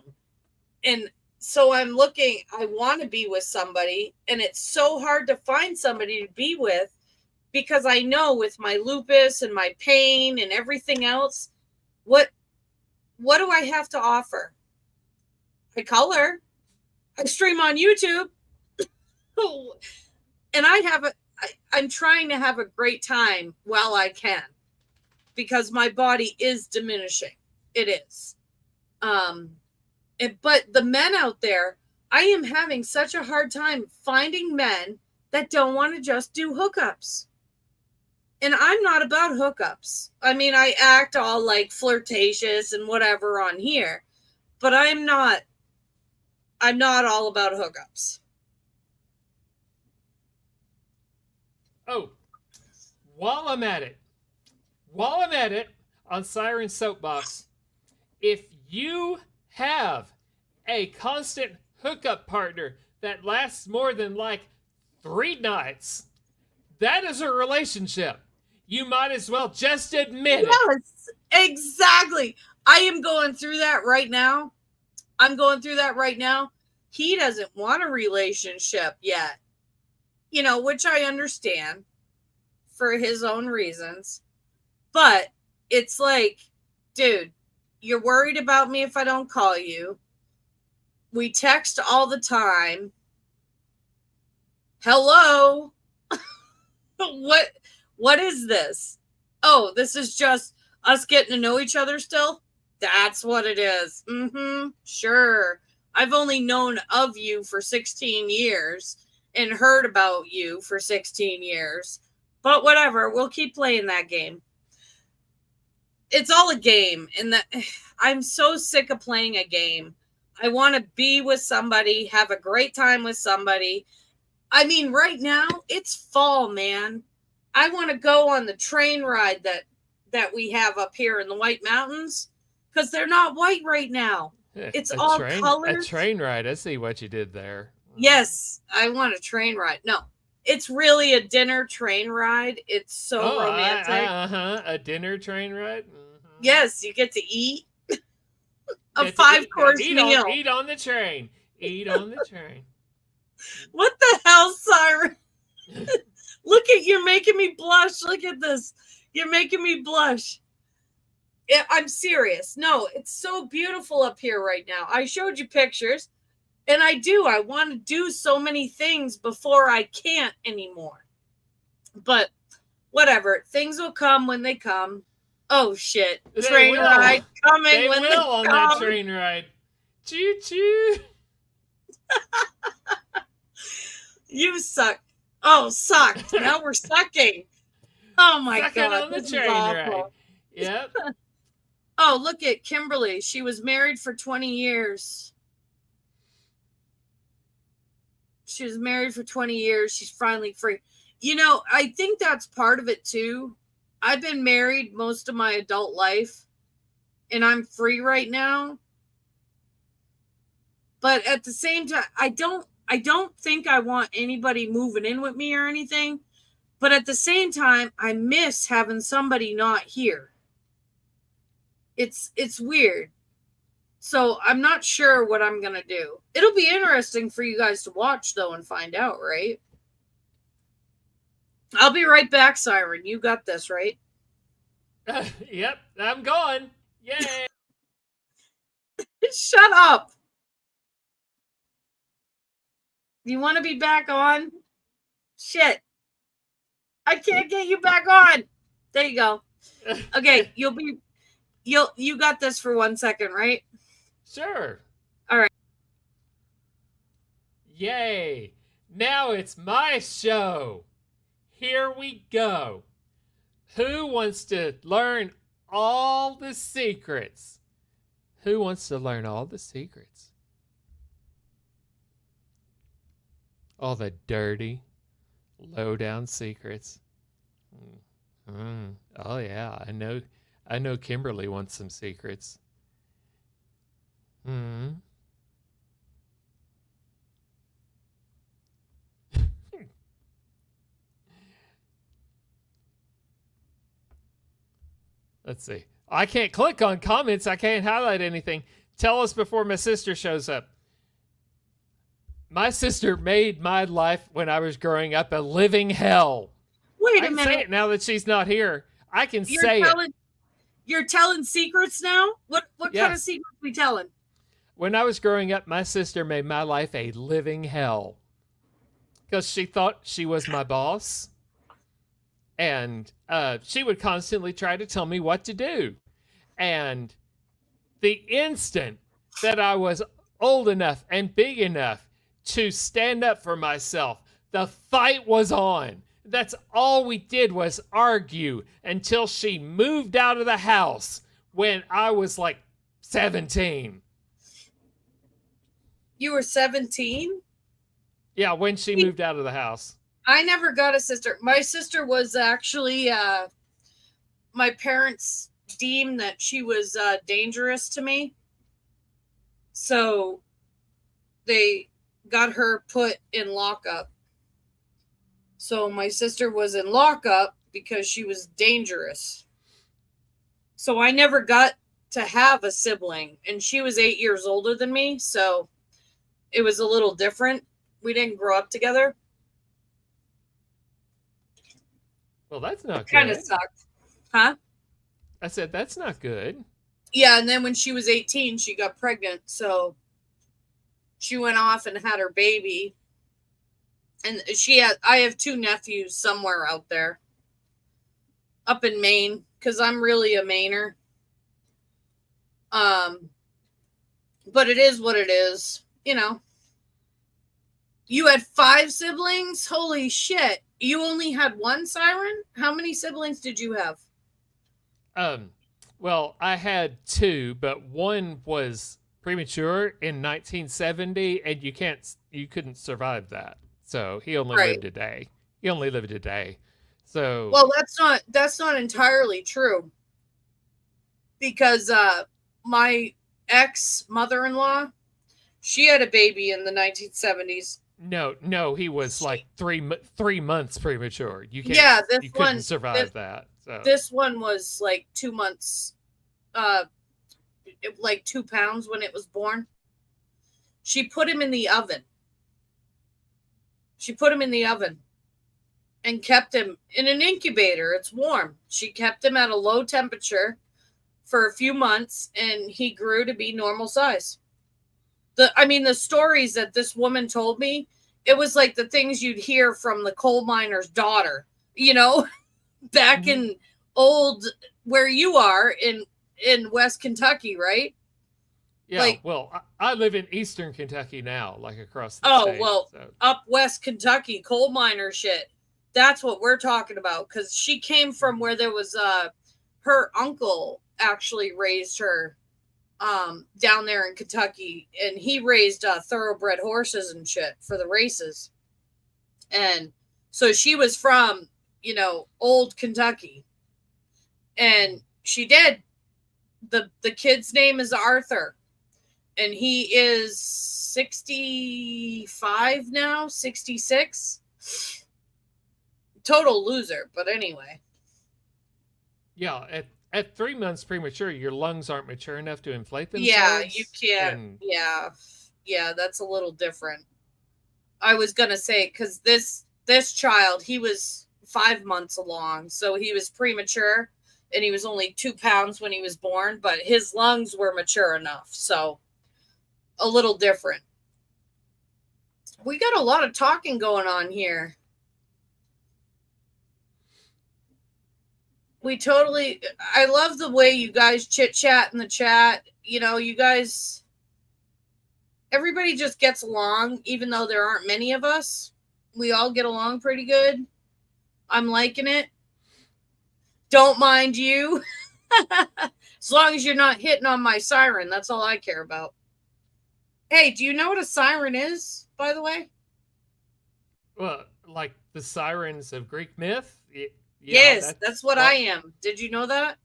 And so I want to be with somebody, and it's so hard to find somebody to be with because I know with my lupus and my pain and everything else, what do I have to offer? I color. I stream on YouTube. And I'm trying to have a great time while I can because my body is diminishing. It is. But the men out there, I am having such a hard time finding men that don't want to just do hookups. And I'm not about hookups. I mean, I act all like flirtatious and whatever on here, but I'm not all about hookups. Oh, while I'm at it on Siren Soapbox, if you have a constant hookup partner that lasts more than like 3 nights, that is a relationship. You might as well just admit it. Yes, exactly. I am going through that right now. He doesn't want a relationship yet, which I understand for his own reasons. But it's like, dude, you're worried about me if I don't call you. We text all the time. Hello? What is this? Oh, this is just us getting to know each other still? That's what it is. Sure. I've only known of you for 16 years and heard about you for 16 years. But whatever, we'll keep playing that game. It's all a game, and I'm so sick of playing a game. I want to be with somebody, have a great time with somebody. I mean, right now, it's fall, man. I want to go on the train ride that we have up here in the White Mountains because they're not white right now. It's all colors. A train ride. I see what you did there. Yes, I want a train ride. No, it's really a dinner train ride. It's so romantic. A dinner train ride? Yes, you get to eat a 5-course meal. Eat on the train. Eat on the train. What the hell, Siren? You're making me blush. Look at this. You're making me blush. Yeah, I'm serious. No, it's so beautiful up here right now. I showed you pictures, and I want to do so many things before I can't anymore. But whatever. Things will come when they come. Oh, shit. Train ride coming They when will on come. that train ride. Choo choo. You suck. Oh, sucked. Now we're sucking. Oh my Sucking god. on the This is train awful. ride. Yep. Oh, look at Kimberly. She was married for 20 years. She was married for 20 years. She's finally free. You know, I think that's part of it too. I've been married most of my adult life and I'm free right now. But at the same time, I don't think I want anybody moving in with me or anything. But at the same time, I miss having somebody not here. It's weird. So I'm not sure what I'm going to do. It'll be interesting for you guys to watch, though, and find out, right? I'll be right back, Siren. You got this, right? Yep, I'm gone. Yay. Shut up. You want to be back on? Shit. I can't get you back on. There you go. Okay, you got this for 1 second, right? Sure. All right. Yay. Now it's my show. Here we go. Who wants to learn all the secrets? Who wants to learn all the secrets? All the dirty, low-down secrets. Oh yeah, I know Kimberly wants some secrets. Let's see. I can't click on comments. I can't highlight anything. Tell us before my sister shows up. My sister made my life when I was growing up a living hell. Wait I a can say minute. it now that she's not here. I can say it. You're telling secrets now? What kind of Yes. secrets we telling? When I was growing up, my sister made my life a living hell because she thought she was my boss. And she would constantly try to tell me what to do. And the instant that I was old enough and big enough to stand up for myself, the fight was on. That's all we did was argue until she moved out of the house when I was like 17. You were 17? Yeah, when she moved out of the house. I never got a sister. My sister was actually, my parents deemed that she was dangerous to me. So they got her put in lockup. So my sister was in lockup because she was dangerous. So I never got to have a sibling. And she was 8 years older than me. So it was a little different. We didn't grow up together. Well, that's not good. Kind of sucked. Huh? I said, that's not good. Yeah, and then when she was 18, she got pregnant. So she went off and had her baby. And I have 2 nephews somewhere out there. Up in Maine, because I'm really a Mainer. But it is what it is, you know. You had 5 siblings? Holy shit. You only had 1, Siren? How many siblings did you have? Well, I had 2, but one was premature in 1970, and you couldn't survive that. So he only lived a day. He only lived a day. So well, that's not entirely true. Because my ex mother-in-law, she had a baby in the 1970s. No, he was like 3 months premature. You can't. Yeah, you couldn't survive that. So this one was like 2 months, like 2 pounds when it was born. She put him in the oven. And kept him in an incubator. It's warm. She kept him at a low temperature for a few months, and he grew to be normal size. The stories that this woman told me, it was like the things you'd hear from the coal miner's daughter, you know, back in Mm-hmm. in old, where you are in West Kentucky, right? Yeah, Like- well, I live in Eastern Kentucky now, like across the Oh, state. well, so- up West Kentucky, coal miner shit. That's what we're talking about. Because she came from where there was her uncle actually raised her down there in Kentucky, and he raised thoroughbred horses and shit for the races. And so she was from, old Kentucky. And she did. The kid's name is Arthur. And he is 65 now, 66. Total loser, but anyway. Yeah, at 3 months premature, your lungs aren't mature enough to inflate themselves. Yeah, you can't. and- Yeah, that's a little different. I was gonna say because this child, he was 5 months along, so he was premature, and he was only 2 pounds when he was born, but his lungs were mature enough, so a little different. We got a lot of talking going on here. I love the way you guys chit chat in the chat. You guys, everybody just gets along, even though there aren't many of us. We all get along pretty good. I'm liking it. Don't mind you. As long as you're not hitting on my siren, that's all I care about. Hey, do you know what a siren is, by the way? Well, like the sirens of Greek myth. Yes, that's what I am. Did you know that?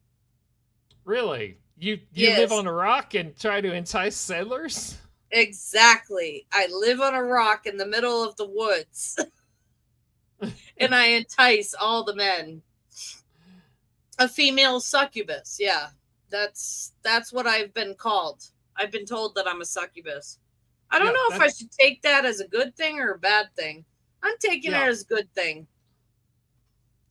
Really? You Yes. live on a rock and try to entice sailors? Exactly. I live on a rock in the middle of the woods. And I entice all the men. A female succubus. Yeah. That's what I've been called. I've been told that I'm a succubus. I don't Yeah, know if I should take that as a good thing or a bad thing. I'm taking Yeah. it as a good thing.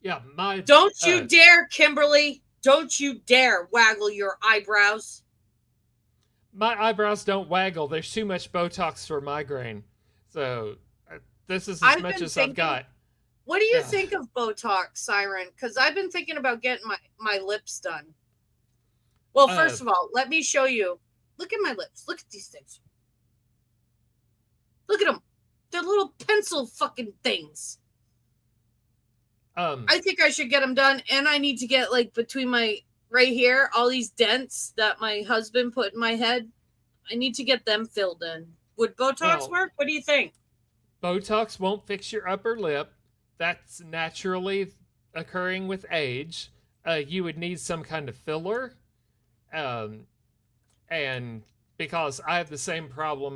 Yeah, Don't you dare, Kimberly. Don't you dare waggle your eyebrows. my eyebrows don't waggle. There's too much Botox for migraine. So this is as I've much been as thinking- I've got. What do you Yeah. think of Botox, Siren? Because I've been thinking about getting my lips done. Well, first of all, let me show you. Look at my lips. Look at these things. Look at them. They're little pencil fucking things. I think I should get them done, and I need to get between my right here, all these dents that my husband put in my head. I need to get them filled in. Would Botox Well- work? What do you think? Botox won't fix your upper lip. That's naturally occurring with age. You would need some kind of filler. And because I have the same problem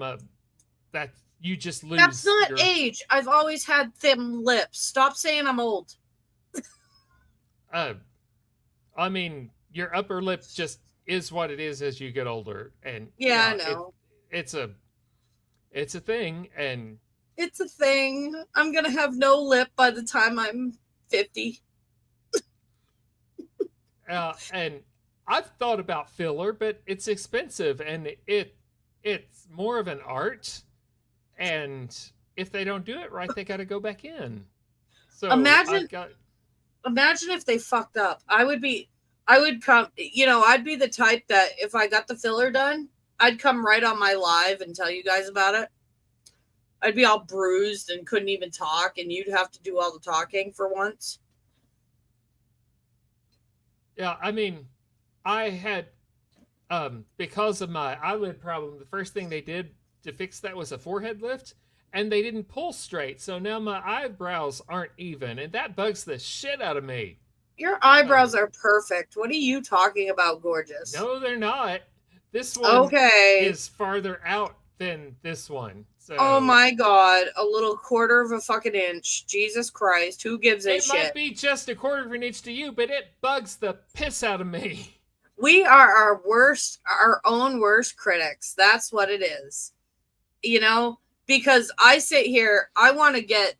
that you just lose. That's not your, age. I've always had thin lips. Stop saying I'm old. I mean, your upper lip just is what it is as you get older, and Yeah, I it- know. it's a thing, and It's a thing. I'm going to have no lip by the time I'm 50. and I've thought about filler, but it's expensive, and it's more of an art, and if they don't do it right, they got to go back in. So Imagine if they fucked up. I'd be the type that if I got the filler done, I'd come right on my live and tell you guys about it. I'd be all bruised and couldn't even talk, and you'd have to do all the talking for once. Yeah, I mean, I had because of my eyelid problem, the first thing they did to fix that was a forehead lift, and they didn't pull straight, so now my eyebrows aren't even, and that bugs the shit out of me. Your eyebrows are perfect. What are you talking about, gorgeous? No, they're not. This one Okay. is farther out than this one. So Oh my god, a little quarter of a fucking inch. Jesus Christ, who gives a It might shit? be just a quarter of an inch to you, but it bugs the piss out of me. We are our own worst critics. That's what it is. Because I sit here, I want to get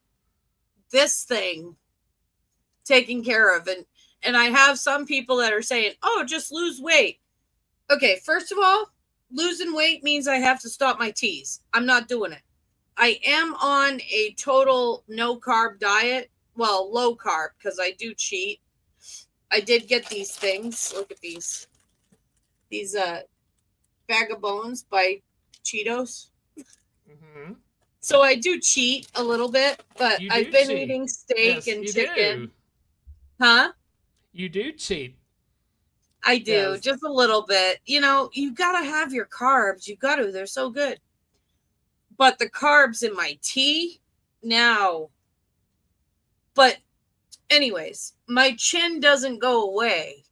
this thing taken care of. And I have some people that are saying, oh, just lose weight. Okay, first of all, losing weight means I have to stop my teas. I'm not doing it. I am on a total no carb diet. Well, low carb, because I do cheat. I did get these things. Look at these Bag of Bones by Cheetos. Hmm. So I do cheat a little bit, but You I've do been cheat. eating steak Yes, and you chicken. do. Huh? You do cheat. I do, Yes. just a little bit. You know, you got to have your carbs. You got to. They're so good. But the carbs in my tea now. But anyways, my chin doesn't go away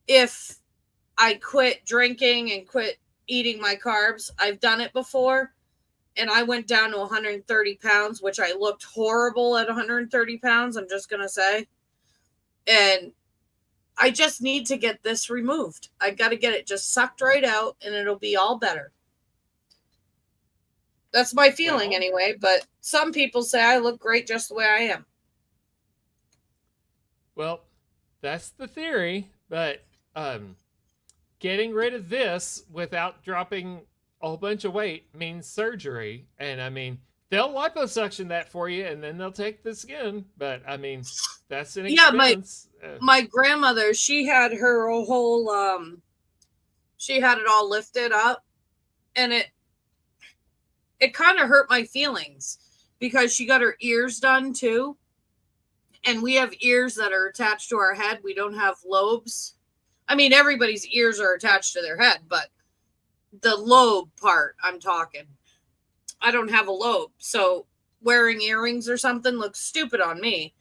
if I quit drinking and quit eating my carbs. I've done it before, and I went down to 130 pounds, which I looked horrible at 130 pounds, I'm just going to say. And I just need to get this removed. I got to get it just sucked right out, and it'll be all better. That's my feeling Well. anyway, but some people say I look great just the way I am. Well, that's the theory, but getting rid of this without dropping a whole bunch of weight means surgery. And I mean, they'll liposuction that for you and then they'll take the skin. But I mean, that's an expense. My grandmother, she had her whole she had it all lifted up, and it kind of hurt my feelings because she got her ears done too. And we have ears that are attached to our head. We don't have lobes. I mean, everybody's ears are attached to their head, but the lobe part, I'm talking. I don't have a lobe. So wearing earrings or something looks stupid on me.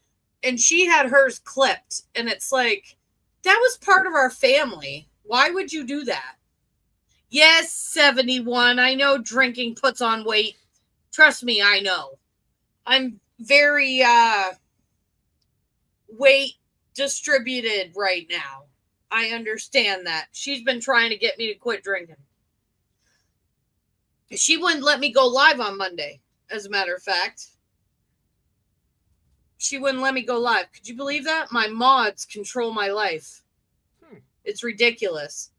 And she had hers clipped. And it's like, that was part of our family. Why would you do that? Yes, 71. I know drinking puts on weight. Trust me, I know. I'm very weight distributed right now. I understand that. She's been trying to get me to quit drinking. She wouldn't let me go live on Monday, as a matter of fact. She wouldn't let me go live. Could you believe that? My mods control my life. It's ridiculous.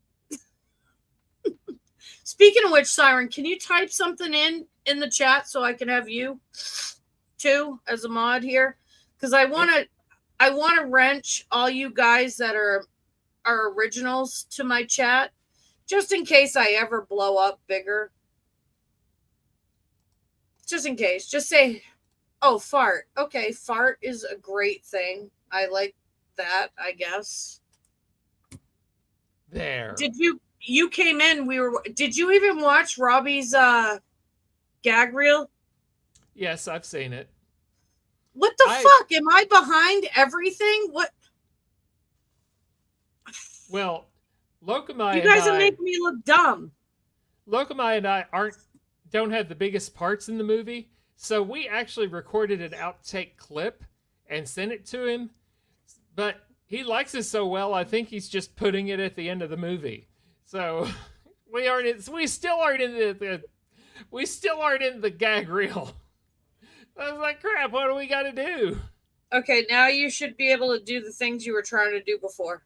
Speaking of which, Siren, can you type something in the chat so I can have you too as a mod here? Because I want to wrench all you guys that are originals to my chat, just in case I ever blow up bigger. Just in case. Just say, oh, fart. Okay, fart is a great thing. I like that, I guess. There. Did you came in, did you even watch Robbie's gag reel? Yes, I've seen it. What the fuck? Am I behind everything? What? Well, Lokamai You guys are making me look dumb. Lokamai and I don't have the biggest parts in the movie, so we actually recorded an outtake clip and sent it to him. But he likes it so well, I think he's just putting it at the end of the movie. So we still aren't in the gag reel. I was like, crap, what do we got to do? Okay, now you should be able to do the things you were trying to do before.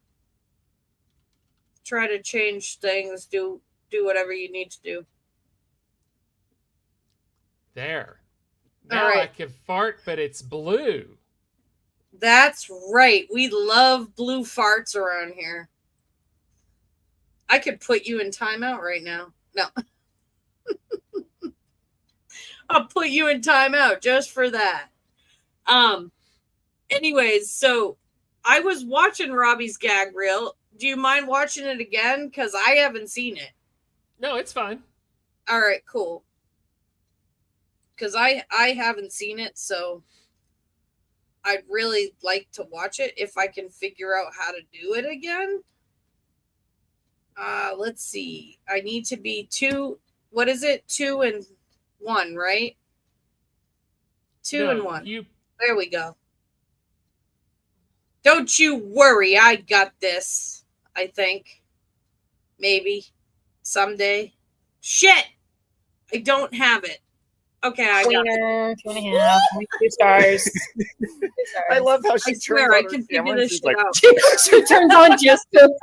Try to change things, do whatever you need to do. There. All Now right. I can fart, but it's blue. That's right. We love blue farts around here. I could put you in timeout right now. No. I'll put you in timeout just for that. Anyways, so I was watching Robbie's gag reel. Do you mind watching it again? Because I haven't seen it. No, it's fine. All right, cool. Because I haven't seen it, so I'd really like to watch it if I can figure out how to do it again. Let's see. I need to be 2. What is it? 2 and 1, right? 2 and 1. There we go. Don't you worry. I got this. I think. Maybe. Someday. Shit! I don't have it. Okay, I got it. 2.5, 2 stars. 2 stars. I love how she I swear, turns I on her can camera figure and this she's shit like, out. She turns on just to,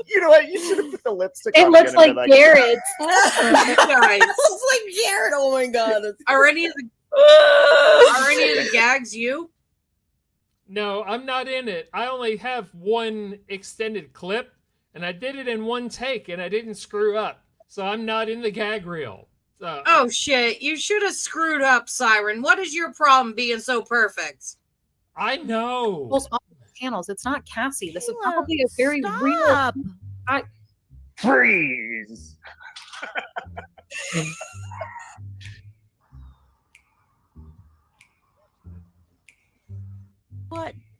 you know what? You should have put the lipstick it on looks again and like been Garrett's. You guys, It's like Jared. Oh my god. are any of the gags you? No, I'm not in it. I only have one extended clip, And I did it in one take, and I didn't screw up. So I'm not in the gag reel. So, Oh shit! You should have screwed up, Siren. What is your problem being so perfect? I know. Those awful panels. It's not Cassie. This is Kayla, probably a very real. stop. Freeze.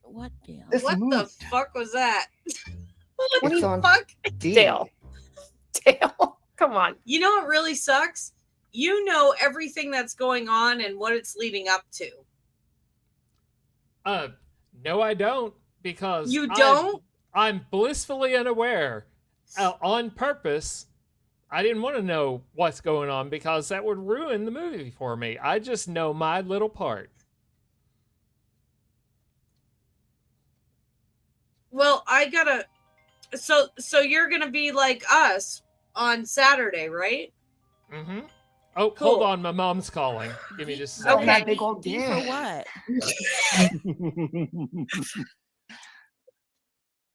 What deal? This What the moved. fuck was that? What It's the on fuck? D. Dale. Dale, come on. You know what really sucks? You know everything that's going on and what it's leading up to. No, I don't, because You don't? I'm blissfully unaware. On purpose. I didn't want to know what's going on because that would ruin the movie for me. I just know my little part. Well, I gotta. So you're gonna be like us on Saturday, right? Mm-hmm. Oh, Cool. hold on. My mom's calling. Give me just a Oh, second. Okay. that big old D dick. for what?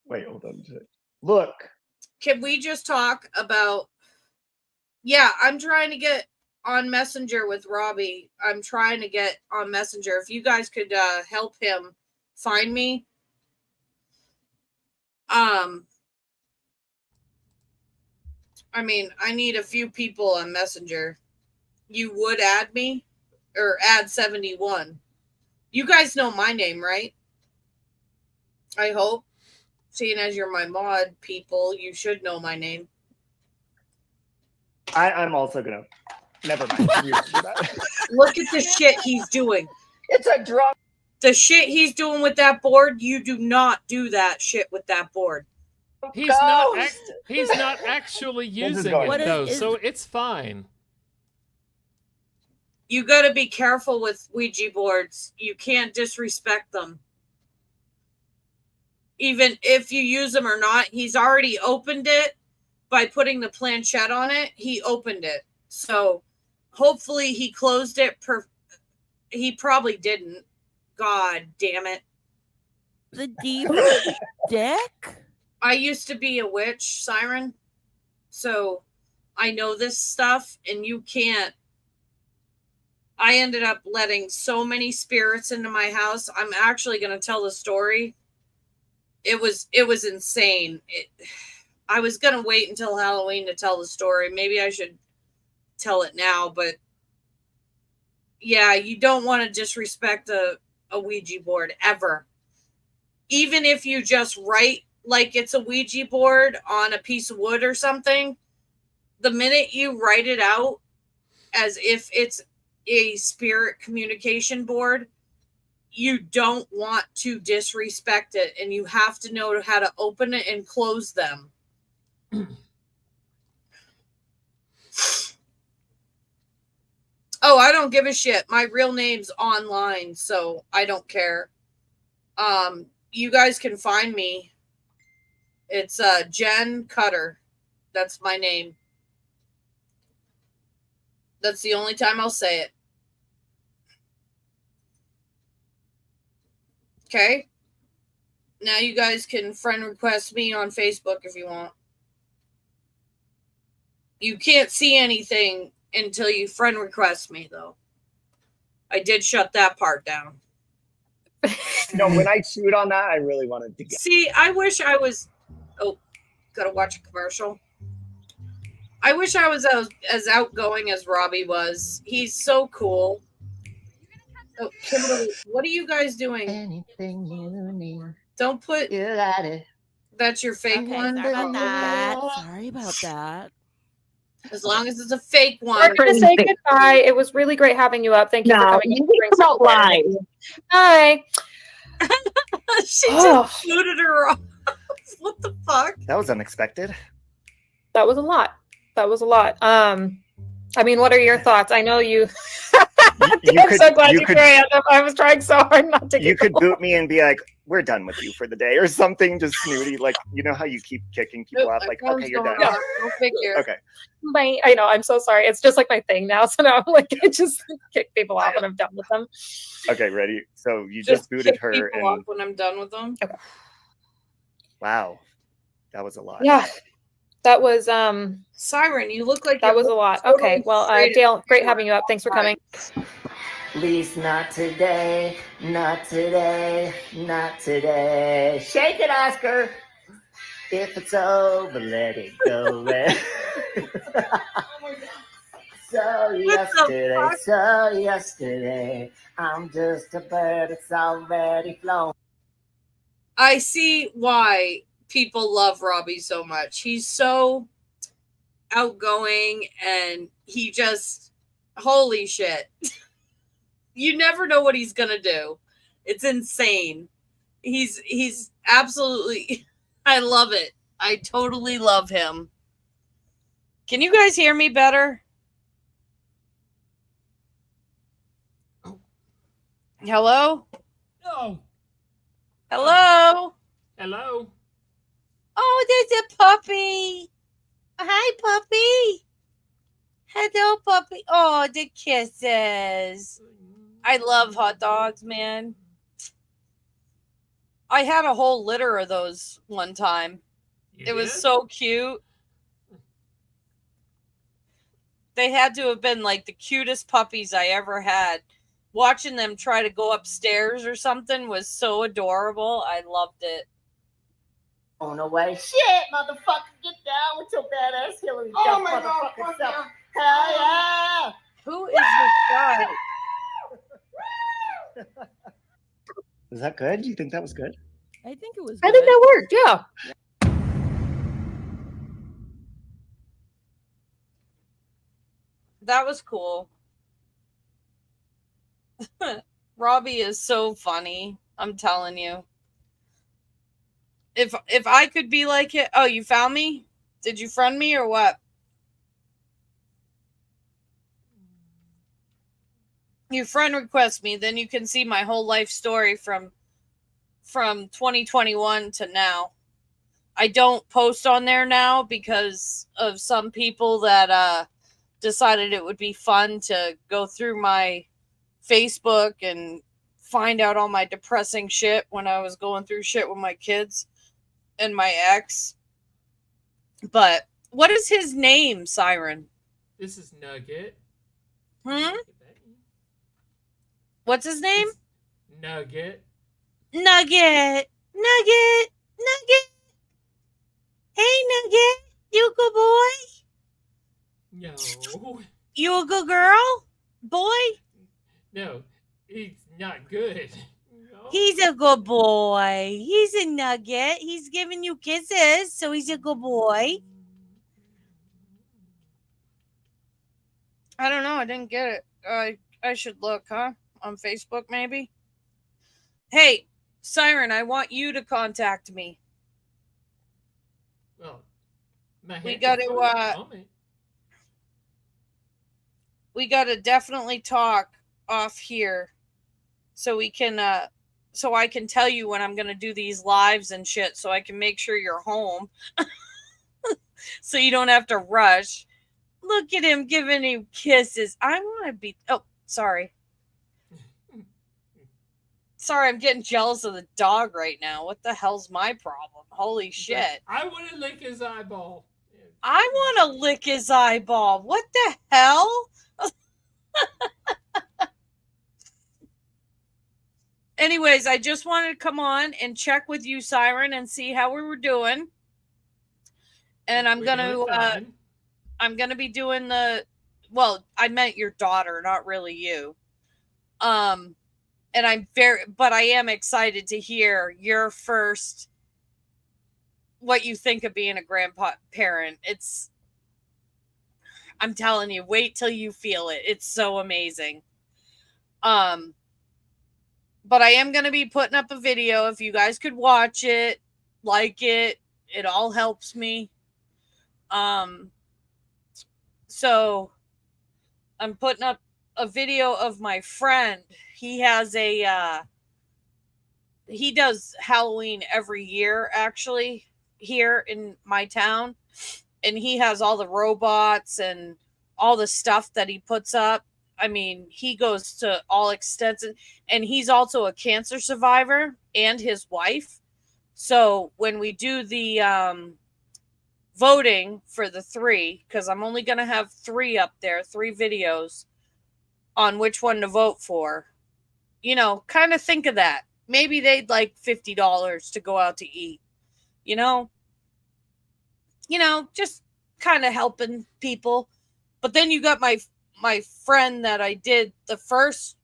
Wait, hold on. Look. Can we just talk about? Yeah, I'm trying to get on Messenger with Robbie. I'm trying to get on Messenger. If you guys could help him find me. I mean, I need a few people on Messenger. You would add me or add 71. You guys know my name, right? I hope. Seeing as you're my mod people, you should know my name. I'm also gonna. Never mind. You can do that. Look at the shit he's doing. It's a drunk. The shit he's doing with that board, you do not do that shit with that board. He's not. Ghost. He's not actually This is using going. it What though, is- so it's fine. You got to be careful with Ouija boards. You can't disrespect them. Even if you use them or not, he's already opened it by putting the planchette on it. He opened it. So hopefully he closed it. He probably didn't. God damn it. The D for dick? I used to be a witch, Siren. So I know this stuff, and you can't. I ended up letting so many spirits into my house. I'm actually going to tell the story. It was insane. I was going to wait until Halloween to tell the story. Maybe I should tell it now, but yeah, you don't want to disrespect a Ouija board ever. Even if you just write like it's a Ouija board on a piece of wood or something, the minute you write it out as if it's a spirit communication board, you don't want to disrespect it, and you have to know how to open it and close them. Oh, I don't give a shit. My real name's online, so I don't care. You guys can find me. It's Jen Cutter. That's my name. That's the only time I'll say it. Okay? Now you guys can friend request me on Facebook if you want. You can't see anything until you friend request me, though. I did shut that part down. No, when I chewed on that, I really wanted to get. See, I wish I was. Oh, gotta watch a commercial. I wish I was as outgoing as Robbie was. He's so cool. Oh, Kimberly, what are you guys doing? Anything you need, Don't put. you got it. That's your fake Okay, one. sorry about that. Sorry about that. As long as it's a fake We're one. going to say goodbye. It was really great having you up. Thank you for No, coming. you don't lie. Bye. She Oh. just booted her off. What the fuck? That was unexpected. That was a lot. That was a lot. I mean, what are your thoughts? I know you. You I'm could- so glad you you could- carried up. I was trying so hard not to. You could giggle. boot me and be like, "We're done with you for the day," or something, just snooty. Like, you know how you keep kicking people Nope, out. my Like, phone's okay, you're going done. off. Go figure. Okay. Bye. I know. I'm so sorry. It's just like my thing now. So now I'm like, I just kick people off when I'm done with them. Okay, ready. So you just booted kick her, people and off when I'm done with them. wow. That was a lot. Yeah, that was Siren, you look like that you're was a lot. totally Okay, well, straight Dale, great having you up. Thanks for coming. Please, not today, not today, not today. Shake it, Oscar. If it's over, let it go. So yesterday, I'm just a bird that's already flown. I see why people love Robbie so much. He's so outgoing and he just, holy shit. You never know what he's going to do. It's insane. He's absolutely, I love it. I totally love him. Can you guys hear me better? Hello? No. Hello? Hello. Oh, there's a puppy. Hi, puppy. Hello, puppy. Oh, the kisses. I love hot dogs, man. I had a whole litter of those one time. You It was did? so cute. They had to have been like the cutest puppies I ever had. Watching them try to go upstairs or something was so adorable. I loved it. On the way. Shit, motherfucker, get down with your badass Hillary Duff motherfucking self. Hell yeah! Who is this guy? Was that good? Do you think that was good? I think it was. I think good. that worked. Yeah. That was cool. Robbie is so funny. I'm telling you. If I could be like it. Oh, you found me? Did you friend me or what? You friend request me, then you can see my whole life story from 2021 to now. I don't post on there now because of some people that decided it would be fun to go through my Facebook and find out all my depressing shit when I was going through shit with my kids and my ex. But what is his name, Siren? This is Nugget. What's his name? It's Nugget. Nugget. Nugget. Nugget. Hey, Nugget. You a good boy? No. You a good girl? Boy? No, he's not good. No. He's a good boy. He's a nugget. He's giving you kisses, so he's a good boy. I don't know. I didn't get it. I should look, huh? On Facebook, maybe? Hey, Siren, I want you to contact me. Well, my We head's got full at the to, moment. we got to definitely talk off here so we can, so I can tell you when I'm going to do these lives and shit so I can make sure you're home so you don't have to rush. Look at him giving you kisses. I want to be, oh, sorry. Sorry, I'm getting jealous of the dog right now. What the hell's my problem? Holy shit. I want to lick his eyeball. I want to lick his eyeball. What the hell? Anyways, I just wanted to come on and check with you, Siren, and see how we were doing. And I'm We're doing fine. I'm gonna be doing well, I meant your daughter, not really you. And but I am excited to hear your first, what you think of being a grandparent. I'm telling you, wait till you feel it. It's so amazing. But I am going to be putting up a video. If you guys could watch it, like it all helps me. So I'm putting up a video of my friend. He has he does Halloween every year, actually, here in my town. And he has all the robots and all the stuff that he puts up. I mean, he goes to all extensive, and he's also a cancer survivor and his wife. So when we do the voting for the 3, because I'm only going to have 3 up there, 3 videos on which one to vote for, kind of think of that. Maybe they'd like $50 to go out to eat, just kind of helping people. But then you got my friend that I did the first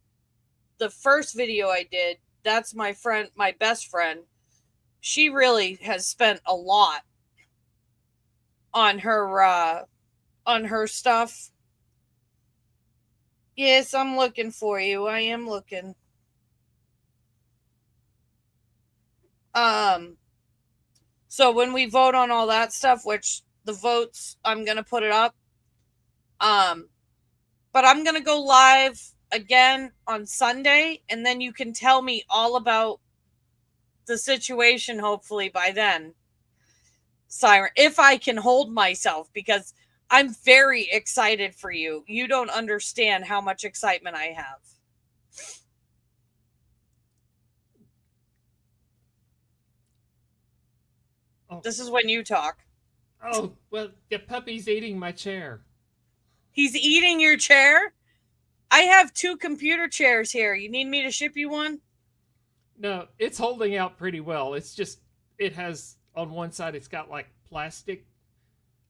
video I did. That's my friend, my best friend. She really has spent a lot on her stuff. Yes, I'm looking for you. I am looking. So when we vote on all that stuff, which the votes, I'm going to put it up. But I'm going to go live again on Sunday, and then you can tell me all about the situation, hopefully by then, Siren, if I can hold myself, because I'm very excited for you. You don't understand how much excitement I have. Oh. This is when you talk. Oh, well, the puppy's eating my chair. He's eating your chair? I have 2 computer chairs here. You need me to ship you one? No, it's holding out pretty well. It's just, it has, on one side, it's got like plastic.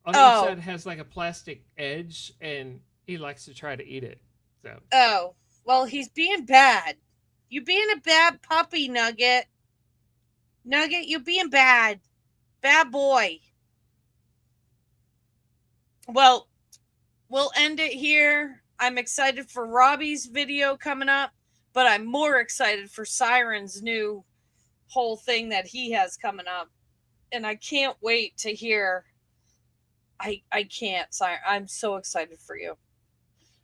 On each side, it has like a plastic edge, and he likes to try to eat it. So. Oh, well, he's being bad. You being a bad puppy, Nugget. Nugget, you being bad. Bad boy. Well, we'll end it here. I'm excited for Robbie's video coming up, but I'm more excited for Siren's new whole thing that he has coming up. And I can't wait to hear. I can't, Siren. I'm so excited for you.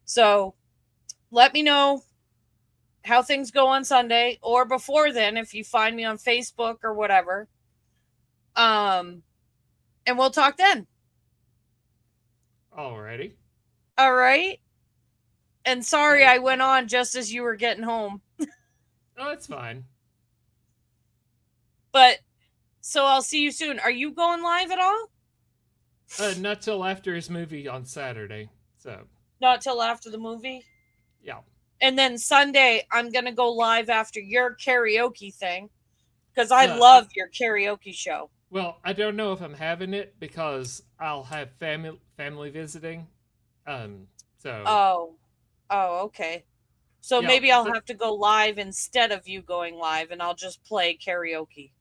So let me know how things go on Sunday, or before then if you find me on Facebook or whatever. And we'll talk then. Alrighty. All right. And sorry I went on just as you were getting home. Oh, it's fine. But so I'll see you soon. Are you going live at all? Not till after his movie on Saturday. So. Not till after the movie? Yeah. And then Sunday, I'm going to go live after your karaoke thing, because I love your karaoke show. Well, I don't know if I'm having it because I'll have family visiting. So. Oh, okay. So yeah, maybe I'll have to go live instead of you going live, and I'll just play karaoke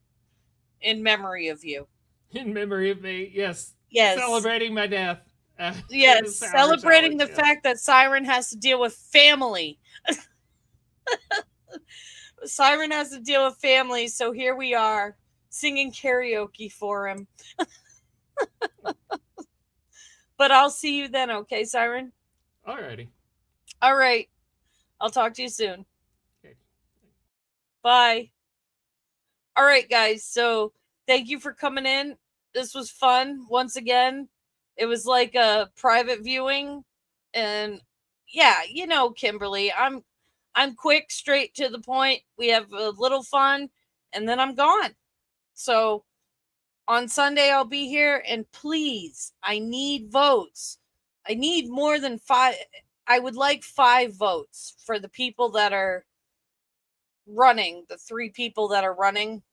in memory of you. In memory of me, yes. Yes. Celebrating my death. Yes, celebrating the fact that Siren has to deal with family. Siren has to deal with family, so here we are singing karaoke for him. But I'll see you then, okay, Siren? Alrighty. All right. I'll talk to you soon. Okay. Bye. All right, guys. So thank you for coming in. This was fun. Once again, it was like a private viewing. And yeah, Kimberly, I'm quick, straight to the point. We have a little fun, and then I'm gone. So on Sunday, I'll be here. And please, I need votes. I need more than 5. I would like 5 votes for the people that are running, the 3 people that are running.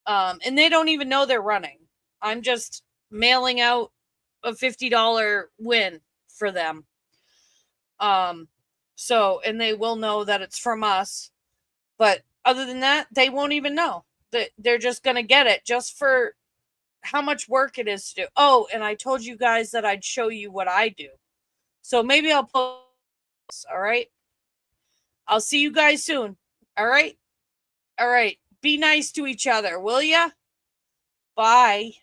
And they don't even know they're running. I'm just mailing out a $50 win for them. So, and they will know that it's from us. But other than that, they won't even know. They're just going to get it just for how much work it is to do. Oh, and I told you guys that I'd show you what I do. So maybe I'll post. All right. I'll see you guys soon. All right. All right. Be nice to each other, will ya? Bye.